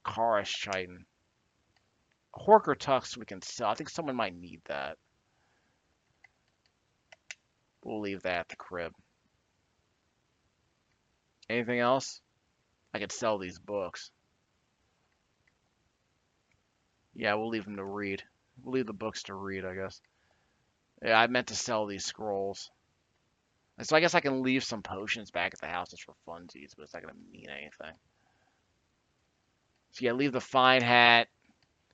Karish Chitin. Horker Tux we can sell. I think someone might need that. We'll leave that at the crib. Anything else? I could sell these books. Yeah, we'll leave them to read. We'll leave the books to read, I guess. Yeah, I meant to sell these scrolls. So I guess I can leave some potions back at the house just for funsies, but it's not gonna mean anything. So yeah, leave the fine hat.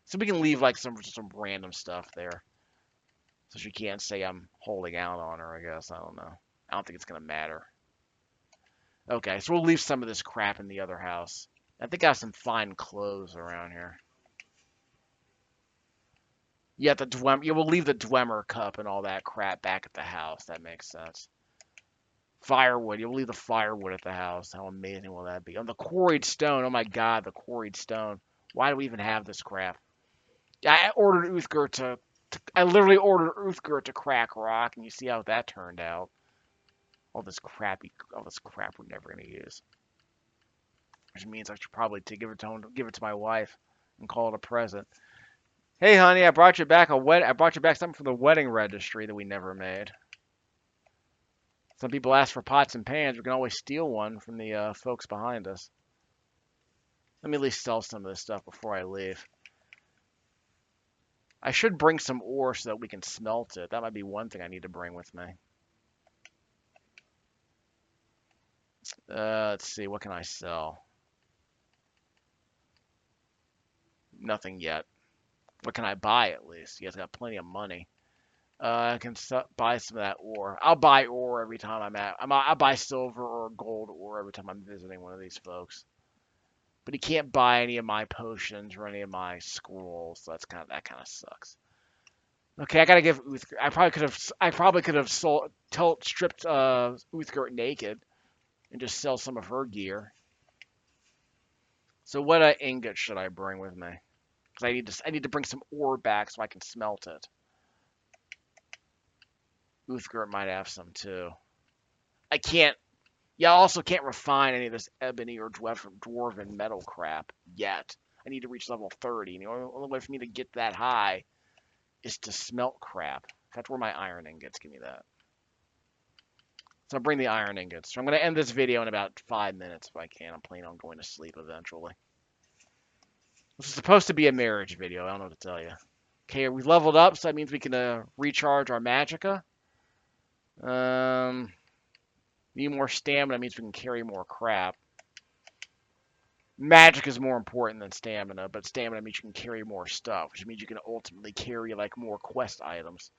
So we can leave like some random stuff there. So she can't say I'm holding out on her, I guess. I don't know. I don't think it's gonna matter. Okay, so we'll leave some of this crap in the other house. I think I have some fine clothes around here. Yeah, the Dwemer. Yeah, we'll leave the Dwemer cup and all that crap back at the house. That makes sense. Firewood. You'll leave the firewood at the house. How amazing will that be? Oh, the quarried stone. Oh my God, the quarried stone. Why do we even have this crap? I ordered Uthgar I literally ordered Uthgar to crack rock, and you see how that turned out. All this crap we're never gonna use. Which means I should probably give it to my wife, and call it a present. Hey, honey, I brought you back something from the wedding registry that we never made. Some people ask for pots and pans. We can always steal one from the folks behind us. Let me at least sell some of this stuff before I leave. I should bring some ore so that we can smelt it. That might be one thing I need to bring with me. Let's see. What can I sell? Nothing yet. What can I buy at least? You guys got plenty of money. I can buy some of that ore. I'll buy ore every time I'll buy silver or gold ore every time I'm visiting one of these folks. But he can't buy any of my potions or any of my scrolls. So that kind of sucks. Okay, I gotta give Uthgar. I probably could have stripped Uthgar naked and just sell some of her gear. So what ingot should I bring with me? Because I need to bring some ore back so I can smelt it. Uthgar might have some too. I can't. Yeah, I also can't refine any of this ebony or dwarven metal crap yet. I need to reach level 30, and the only way for me to get that high is to smelt crap. That's where my iron ingots. Give me that. So I'll bring the iron ingots. So I'm going to end this video in about 5 minutes if I can. I'm planning on going to sleep eventually. This is supposed to be a marriage video. I don't know what to tell you. Okay, we leveled up, so that means we can recharge our magicka. Need more stamina means we can carry more crap. Magic is more important than stamina, but stamina means you can carry more stuff, which means you can ultimately carry like more quest items.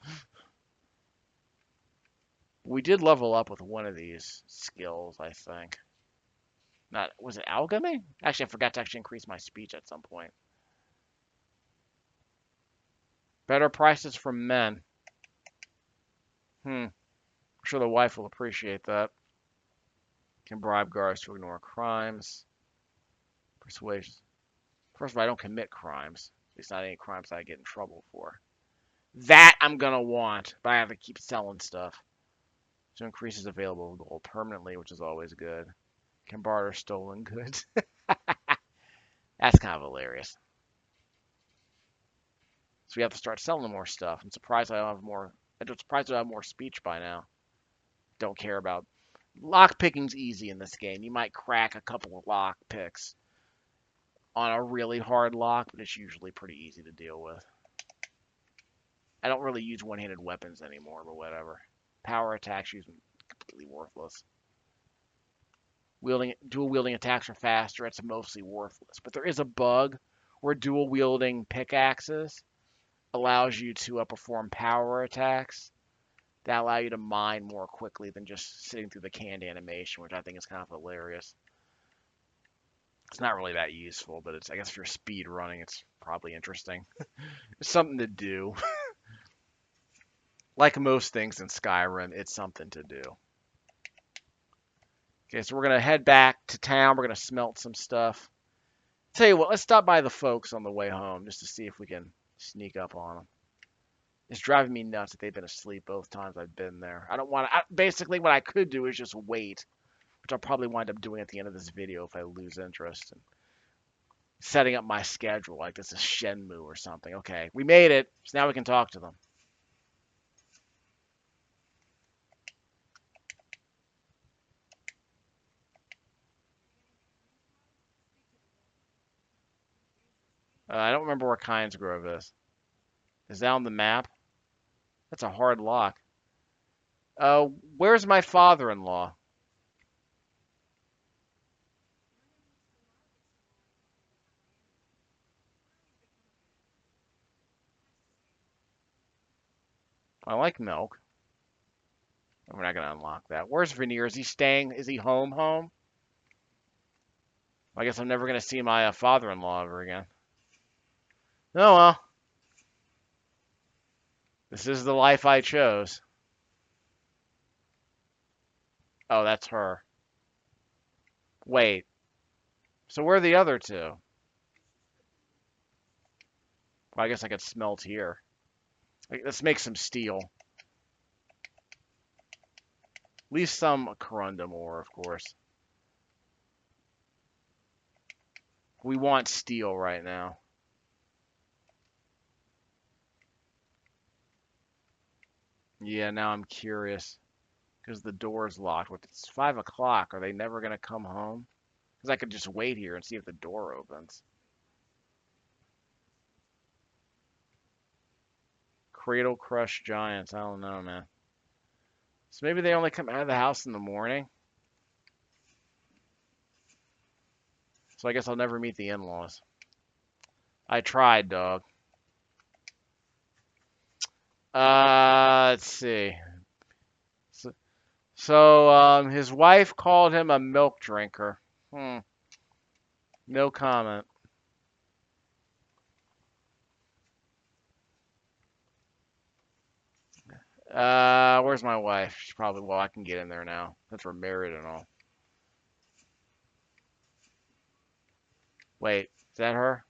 We did level up with one of these skills, I think. Not was it alchemy? Actually, I forgot to actually increase my speech at some point. Better prices from men. I'm sure the wife will appreciate that. Can bribe guards to ignore crimes. Persuasion. First of all, I don't commit crimes. At least not any crimes I get in trouble for. That I'm gonna want, but I have to keep selling stuff. So increases available gold permanently, which is always good. Can barter stolen goods. That's kind of hilarious. So we have to start selling more stuff. I'm surprised I don't have more. I'm surprised I have more speech by now. Don't care about lock picking's easy in this game. You might crack a couple of lock picks on a really hard lock, but it's usually pretty easy to deal with. I don't really use one-handed weapons anymore, but whatever. Power attacks usually completely worthless. Dual wielding attacks are faster. It's mostly worthless. But there is a bug where dual wielding pickaxes allows you to perform power attacks that allow you to mine more quickly than just sitting through the canned animation, which I think is kind of hilarious. It's not really that useful, but I guess if you're speed running, it's probably interesting. It's something to do. Like most things in Skyrim, it's something to do. Okay, so we're going to head back to town. We're going to smelt some stuff. Tell you what, let's stop by the folks on the way home just to see if we can sneak up on them. It's driving me nuts that they've been asleep both times I've been there. I don't want to. Basically, what I could do is just wait, which I'll probably wind up doing at the end of this video if I lose interest. And setting up my schedule like this is Shenmue or something. Okay, we made it, so now we can talk to them. I don't remember where Kynes Grove is. Is that on the map? That's a hard lock. Uh, where's my father-in-law? I like milk. We're not gonna unlock that. Where's Veneer? Is he staying? Is he home? Home? I guess I'm never gonna see my father-in-law ever again. Oh well, this is the life I chose. Oh, that's her. Wait. So where are the other two? Well, I guess I could smelt here. Let's make some steel. At least some corundum ore, of course. We want steel right now. Yeah, now I'm curious because the door's locked. It's 5 o'clock. Are they never gonna come home? Because I could just wait here and see if the door opens. Cradle Crush Giants. I don't know, man. So maybe they only come out of the house in the morning. So I guess I'll never meet the in-laws. I tried, dog. Let's see. So, his wife called him a milk drinker. No comment. Where's my wife? She's probably, well, I can get in there now since we're married and all. Wait, is that her?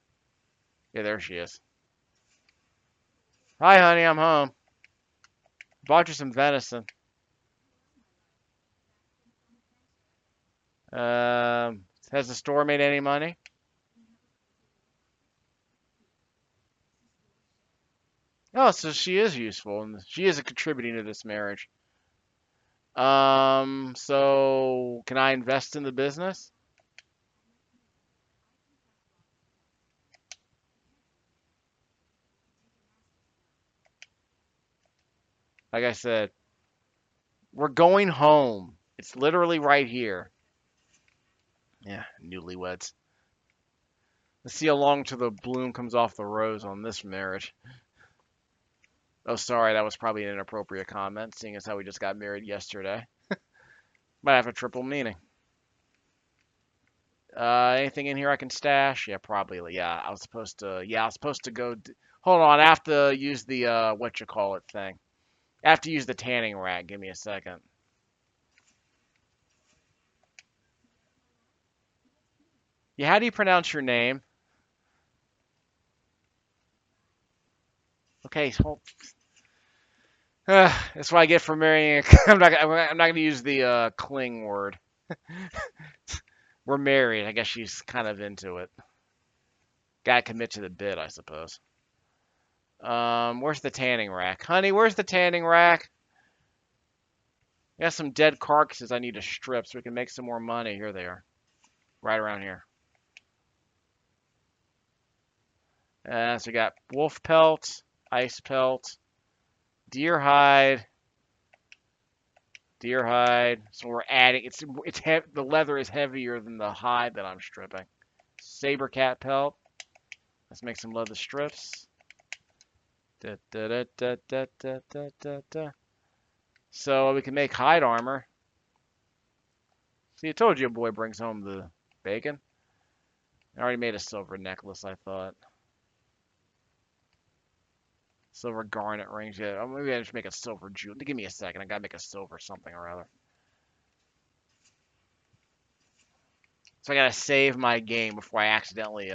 Yeah, there she is. Hi, honey, I'm home. Bought you some venison. Has the store made any money? Oh, so she is useful and she is contributing to this marriage. So can I invest in the business? Like I said, we're going home. It's literally right here. Yeah, newlyweds. Let's see how long till the bloom comes off the rose on this marriage. Oh, sorry, that was probably an inappropriate comment, seeing as how we just got married yesterday. Might have a triple meaning. Anything in here I can stash? Yeah, probably. Yeah, I was supposed to. Yeah, I was supposed to go. Hold on, I have to use the what you call it thing. I have to use the tanning rack. Give me a second. Yeah, how do you pronounce your name? Okay, hold. That's what I get for marrying. I'm not gonna use the cling word. We're married. I guess she's kind of into it. Gotta commit to the bid, I suppose. Where's the tanning rack? Honey, where's the tanning rack? I got some dead carcasses I need to strip so we can make some more money. Here they are. Right around here. So we got wolf pelt, ice pelt, deer hide, deer hide. So we're adding. The leather is heavier than the hide that I'm stripping. Saber cat pelt. Let's make some leather strips. Da, da, da, da, da, da, da, da, da. So we can make hide armor. See, I told you a boy brings home the bacon. I already made a silver necklace, I thought. Silver garnet rings. Yeah, maybe I just make a silver jewel. Give me a second. I gotta make a silver something or other. So I gotta save my game before I accidentally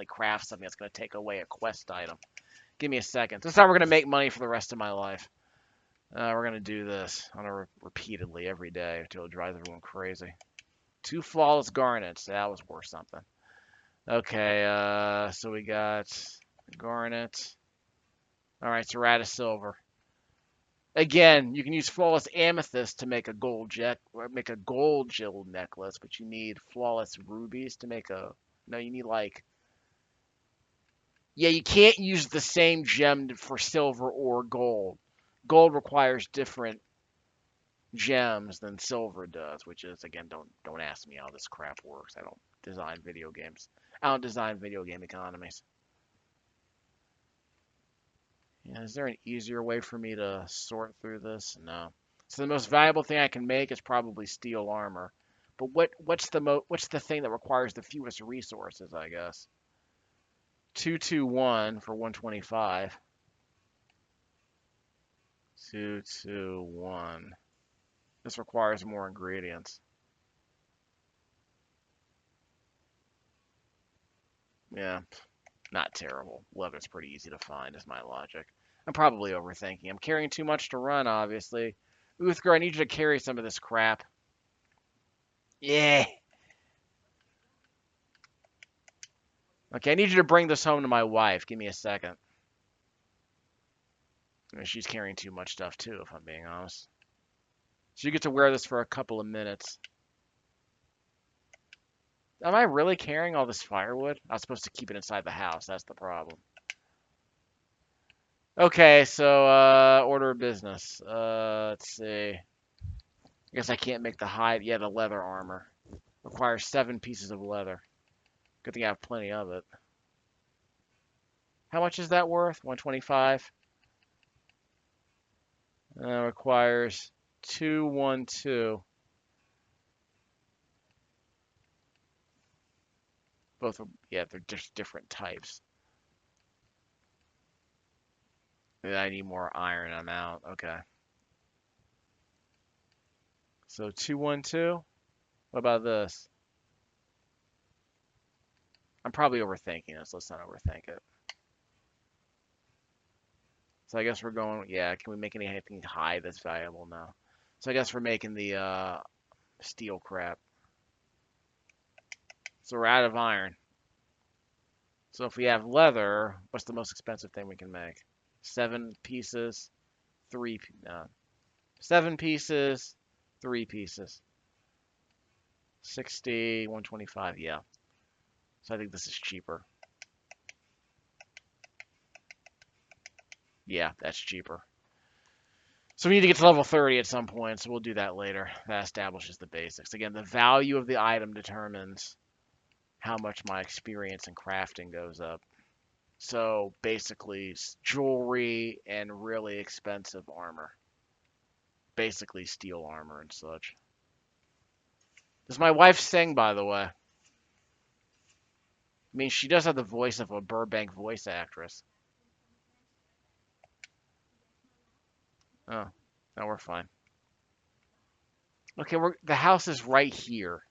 craft something that's gonna take away a quest item. Give me a second. This is how we're gonna make money for the rest of my life. We're gonna do this on a repeatedly every day until it drives everyone crazy. 2 flawless garnets. That was worth something. Okay, so we got garnet. All right, so we're out of silver. Again, you can use flawless amethyst to make a gold jeweled necklace, but you need flawless rubies to make a. No, you need like. Yeah, you can't use the same gem for silver or gold. Gold requires different gems than silver does, which is again, don't ask me how this crap works. I don't design video games. I don't design video game economies. Yeah, is there an easier way for me to sort through this? No. So the most valuable thing I can make is probably steel armor. But what's the thing that requires the fewest resources, I guess? 221 for 125. 221. This requires more ingredients. Yeah, not terrible. Leather's pretty easy to find, is my logic. I'm probably overthinking. I'm carrying too much to run, obviously. Uthgar, I need you to carry some of this crap. Yeah. Okay, I need you to bring this home to my wife. Give me a second. I mean, she's carrying too much stuff too, if I'm being honest. So you get to wear this for a couple of minutes. Am I really carrying all this firewood? I was supposed to keep it inside the house. That's the problem. Okay, so order of business. Let's see. I guess I can't make the hide. Yeah, the leather armor requires 7 pieces of leather. Good thing I have plenty of it. How much is that worth? 125. Requires 212. Both are, yeah, they're just different types. I need more iron. I'm out. Okay. So 212. What about this? I'm probably overthinking this. Let's not overthink it. So I guess we're going. Yeah. Can we make anything high that's valuable now? So I guess we're making the steel crap. So we're out of iron. So if we have leather, what's the most expensive thing we can make? 7 pieces, 3. 7 pieces, 3 pieces. 60, 125. Yeah. So I think this is cheaper. Yeah, that's cheaper. So we need to get to level 30 at some point, so we'll do that later. That establishes the basics. Again, the value of the item determines how much my experience in crafting goes up. So basically, jewelry and really expensive armor. Basically, steel armor and such. Does my wife sing, by the way? I mean, she does have the voice of a Burbank voice actress. Oh, no, we're fine. Okay, the house is right here.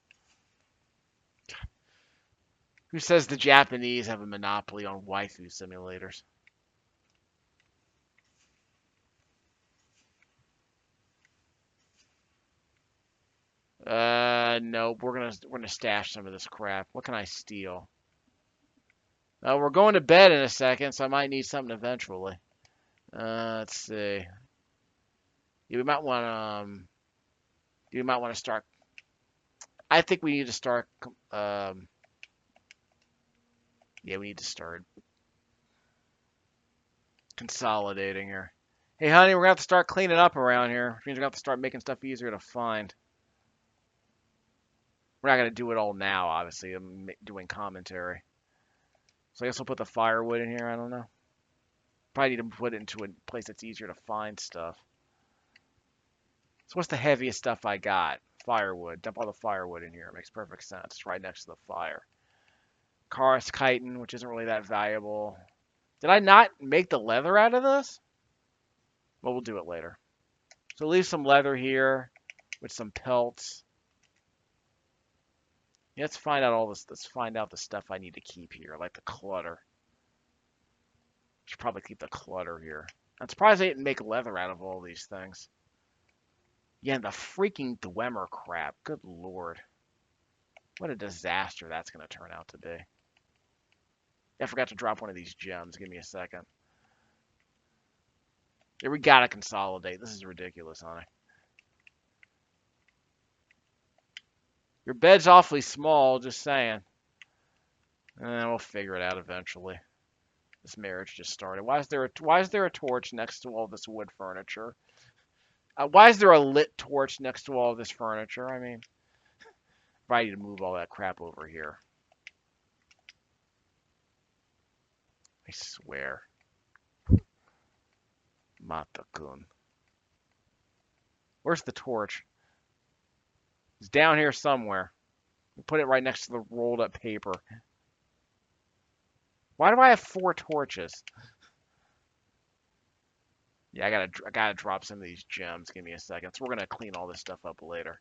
Who says the Japanese have a monopoly on waifu simulators? No, we're gonna stash some of this crap. What can I steal? We're going to bed in a second, so I might need something eventually. Let's see. Yeah, we might want to. You might want to start. I think we need to start. Yeah, we need to start consolidating here. Hey, honey, we're gonna have to start cleaning up around here, which means we're gonna have to start making stuff easier to find. We're not gonna do it all now, obviously. I'm doing commentary, so I guess we'll put the firewood in here. I don't know. Probably need to put it into a place that's easier to find stuff. So what's the heaviest stuff I got? Firewood. Dump all the firewood in here. It makes perfect sense. It's right next to the fire. Karst chitin, which isn't really that valuable. Did I not make the leather out of this? Well, we'll do it later. So leave some leather here with some pelts. Yeah, let's find out all this. Let's find out the stuff I need to keep here, like the clutter. Should probably keep the clutter here. I'm surprised I didn't make leather out of all these things. Yeah, and the freaking Dwemer crap. Good lord. What a disaster that's going to turn out to be. I forgot to drop one of these gems. Give me a second. Yeah, we gotta consolidate. This is ridiculous, honey. Your bed's awfully small, just saying. We'll figure it out eventually. This marriage just started. Why is there a torch next to all this wood furniture? Why is there a lit torch next to all this furniture? I mean, I need to move all that crap over here. I swear. Matakun. Where's the torch? It's down here somewhere. Put it right next to the rolled up paper. Why do I have 4 torches? Yeah, I gotta drop some of these gems. Give me a second. So we're gonna clean all this stuff up later.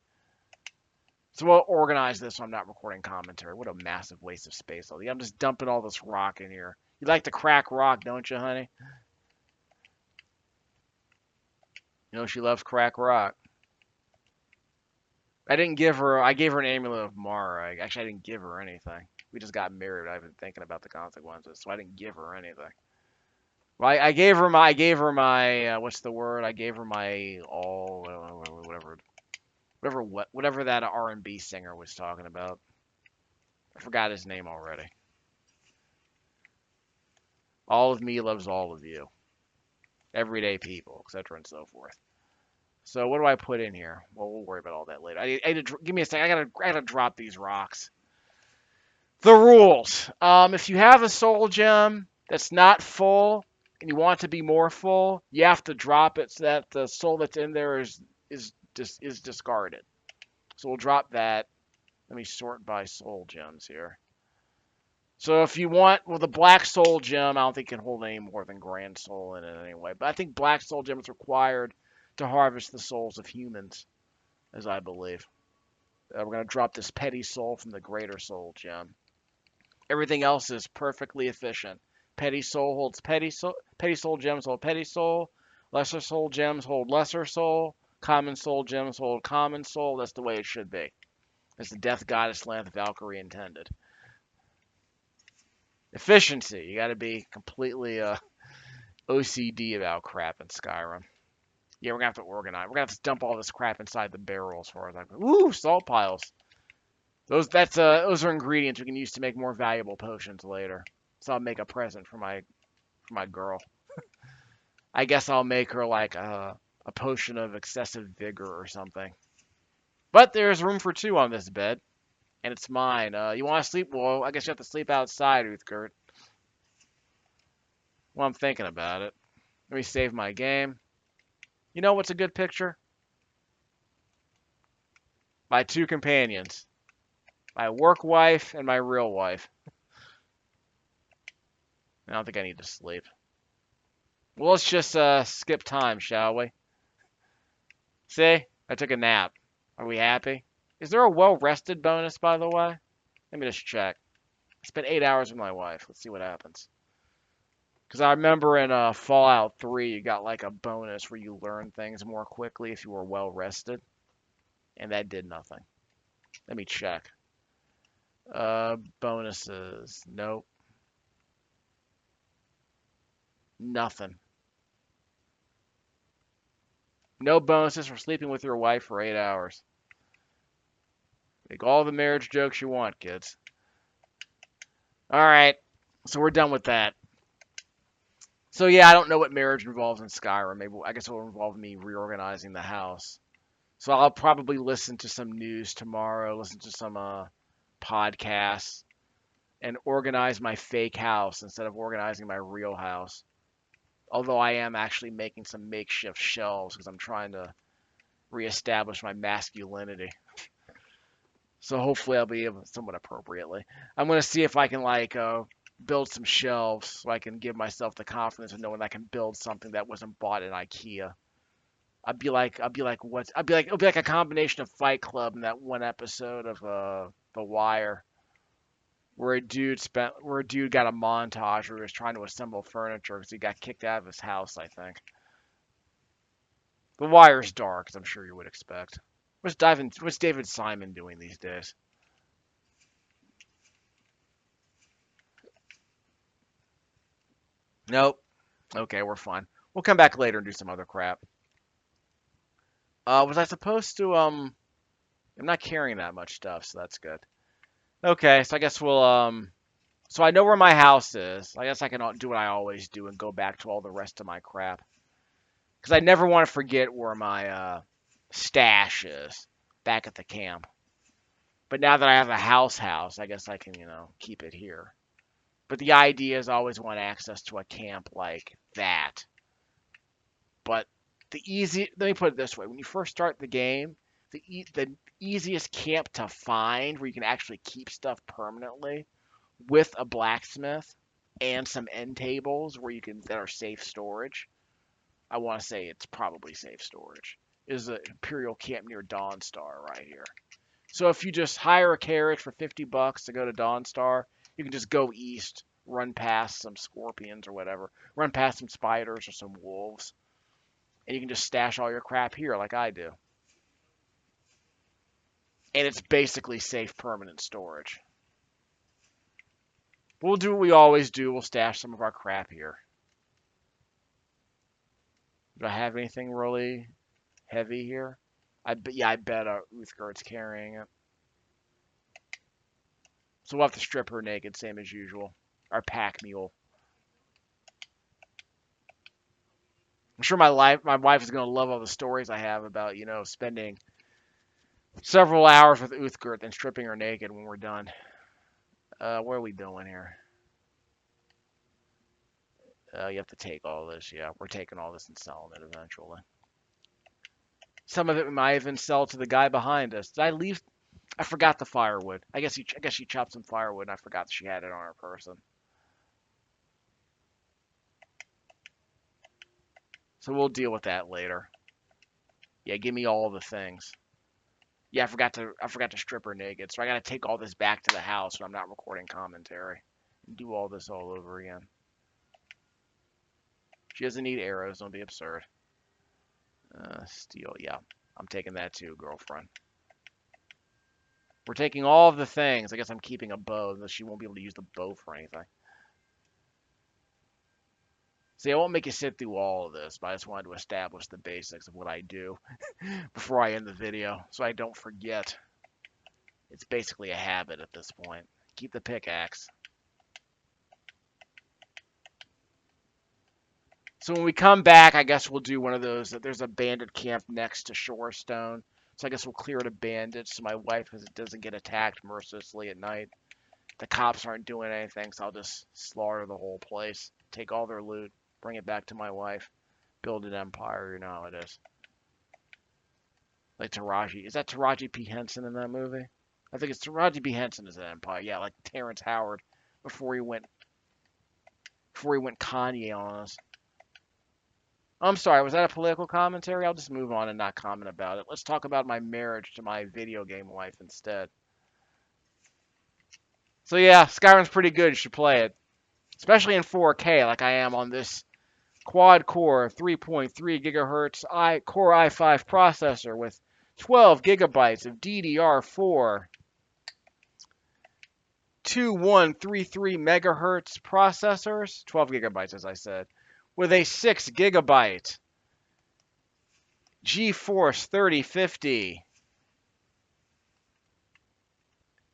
So we'll organize this so I'm not recording commentary. What a massive waste of space. I'm just dumping all this rock in here. You like to crack rock, don't you, honey? You know she loves crack rock. I gave her an amulet of Mara. Actually, I didn't give her anything. We just got married. I've been thinking about the consequences, so I didn't give her anything. Well, I gave her my what's the word? I gave her my all whatever that R&B singer was talking about. I forgot his name already. All of me loves all of you. Everyday people, etc. and so forth. So what do I put in here? Well, we'll worry about all that later. Give me a second. I gotta drop these rocks. The rules. If you have a soul gem that's not full and you want it to be more full, you have to drop it so that the soul that's in there is discarded. So we'll drop that. Let me sort by soul gems here. So if you want, well, the black soul gem, I don't think can hold any more than grand soul in it anyway. But I think black soul gem is required to harvest the souls of humans, as I believe. We're going to drop this petty soul from the greater soul gem. Everything else is perfectly efficient. Petty soul holds petty soul. Petty soul gems hold petty soul. Lesser soul gems hold lesser soul. Common soul gems hold common soul. That's the way it should be. As the death goddess Lanthe Valkyrie intended. Efficiency. You got to be completely OCD about crap in Skyrim. Yeah, we're gonna have to organize. We're gonna have to dump all this crap inside the barrel as far as I go. Ooh, salt piles. Those are ingredients we can use to make more valuable potions later. So I'll make a present for my girl. I guess I'll make her like a potion of excessive vigor or something. But there's room for 2 on this bed, and it's mine. You want to sleep? Well, I guess you have to sleep outside, Uthgert. Well, I'm thinking about it. Let me save my game. You know what's a good picture? My 2 companions. My work wife and my real wife. I don't think I need to sleep. Well, let's just skip time, shall we? See? I took a nap. Are we happy? Is there a well-rested bonus, by the way? Let me just check. I spent 8 hours with my wife. Let's see what happens. Because I remember in Fallout 3, you got like a bonus where you learn things more quickly if you were well-rested. And that did nothing. Let me check. Bonuses. Nope. Nothing. No bonuses for sleeping with your wife for 8 hours. Make all the marriage jokes you want, kids. Alright. So we're done with that. So yeah, I don't know what marriage involves in Skyrim. Maybe I guess it will involve me reorganizing the house. So I'll probably listen to some news tomorrow, listen to some podcasts, and organize my fake house instead of organizing my real house. Although I am actually making some makeshift shelves because I'm trying to reestablish my masculinity. So hopefully I'll be able, somewhat appropriately. I'm gonna see if I can like build some shelves so I can give myself the confidence of knowing I can build something that wasn't bought in IKEA. It'll be like a combination of Fight Club and that one episode of The Wire where a dude got a montage where he was trying to assemble furniture because he got kicked out of his house, I think. The Wire's dark, as I'm sure you would expect. What's David Simon doing these days? Nope. Okay, we're fine. We'll come back later and do some other crap. Was I supposed to I'm not carrying that much stuff, so that's good. Okay, so I guess we'll So I know where my house is. I guess I can do what I always do and go back to all the rest of my crap. Because I never want to forget where my stash is back at the camp. But now that I have a house, I guess I can, keep it here. But the idea is I always want access to a camp like that. But let me put it this way: when you first start the game, the easiest camp to find where you can actually keep stuff permanently with a blacksmith and some end tables that are safe storage. I want to say it's probably safe storage. Is the Imperial Camp near Dawnstar right here. So if you just hire a carriage for $50 to go to Dawnstar, you can just go east, run past some scorpions or whatever, run past some spiders or some wolves, and you can just stash all your crap here like I do. And it's basically safe permanent storage. We'll do what we always do. We'll stash some of our crap here. Do I have anything really heavy here? I bet Uthgard's carrying it. So we'll have to strip her naked, same as usual. Our pack mule. I'm sure my wife is gonna love all the stories I have about, spending several hours with Uthgard and stripping her naked when we're done. What are we doing here? You have to take all this. Yeah, we're taking all this and selling it eventually. Some of it we might even sell to the guy behind us. Did I leave? I forgot the firewood. I guess she chopped some firewood and I forgot she had it on her person. So we'll deal with that later. Yeah, give me all the things. Yeah, I forgot to strip her naked, so I gotta take all this back to the house when I'm not recording commentary. And do all this all over again. She doesn't need arrows, don't be absurd. Steel, yeah. I'm taking that too, girlfriend. We're taking all of the things. I guess I'm keeping a bow, though she won't be able to use the bow for anything. See, I won't make you sit through all of this, but I just wanted to establish the basics of what I do before I end the video, so I don't forget. It's basically a habit at this point. Keep the pickaxe. So when we come back, I guess we'll do one of those. There's a bandit camp next to Shorestone. So I guess we'll clear the bandits so my wife doesn't get attacked mercilessly at night. The cops aren't doing anything, so I'll just slaughter the whole place. Take all their loot, bring it back to my wife, build an empire, you know how it is. Like Taraji. Is that Taraji P. Henson in that movie? I think it's Taraji P. Henson is an empire. Yeah, like Terrence Howard before he went Kanye on us. I'm sorry, was that a political commentary? I'll just move on and not comment about it. Let's talk about my marriage to my video game wife instead. So yeah, Skyrim's pretty good. You should play it. Especially in 4K like I am on this quad-core 3.3 gigahertz Core i5 processor with 12 gigabytes of DDR4 2133 megahertz processors, 12 gigabytes as I said, with a 6 gigabyte GeForce 3050.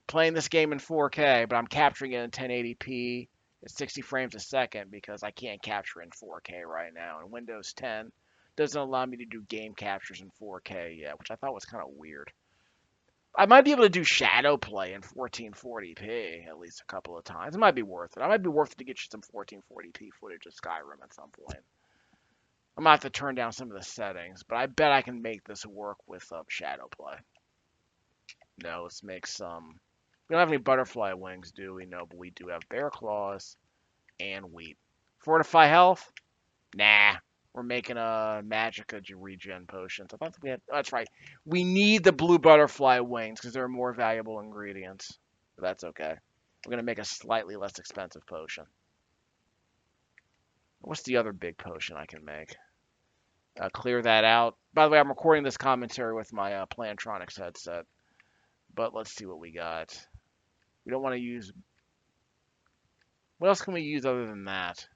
Playing this game in 4K, but I'm capturing it in 1080p at 60 frames a second because I can't capture in 4K right now. And Windows 10 doesn't allow me to do game captures in 4K yet, which I thought was kind of weird. I might be able to do shadow play in 1440p at least a couple of times. It might be worth it. I might be worth it to get you some 1440p footage of Skyrim at some point. I'm gonna have to turn down some of the settings, but I bet I can make this work with shadow play. No, let's make some. We don't have any butterfly wings, do we? No, but we do have bear claws and wheat. Fortify health? Nah. We're making a Magica regen potions. I thought we had. Oh, that's right. We need the blue butterfly wings because they're more valuable ingredients. But that's okay. We're gonna make a slightly less expensive potion. What's the other big potion I can make? Clear that out. By the way, I'm recording this commentary with my Plantronics headset. But let's see what we got. We don't want to use... What else can we use other than that?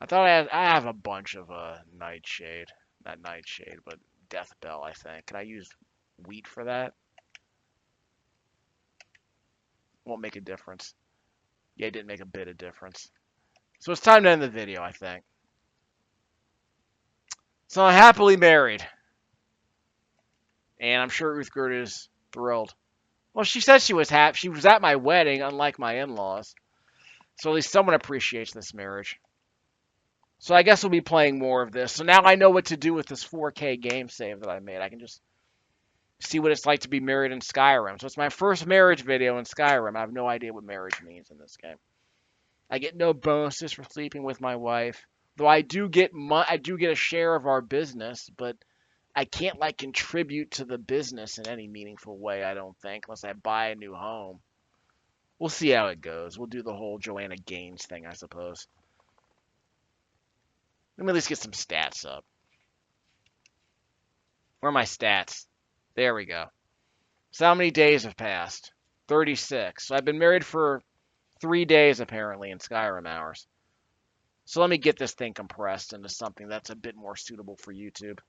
I have a bunch of Nightshade. Not Nightshade, but Death Bell, I think. Can I use wheat for that? Won't make a difference. Yeah, it didn't make a bit of difference. So it's time to end the video, I think. So I'm happily married, and I'm sure Uthgerd is thrilled. Well, she said she was happy. She was at my wedding, unlike my in-laws. So at least someone appreciates this marriage. So I guess we'll be playing more of this. So now I know what to do with this 4K game save that I made. I can just see what it's like to be married in Skyrim. So it's my first marriage video in Skyrim. I have no idea what marriage means in this game. I get no bonuses for sleeping with my wife, though I do get a share of our business, but I can't like contribute to the business in any meaningful way. I don't think, unless I buy a new home. We'll see how it goes. We'll do the whole Joanna Gaines thing, I suppose. Let me at least get some stats up. Where are my stats? There we go. So how many days have passed? 36. So I've been married for 3 days apparently in Skyrim hours. So let me get this thing compressed into something that's a bit more suitable for YouTube.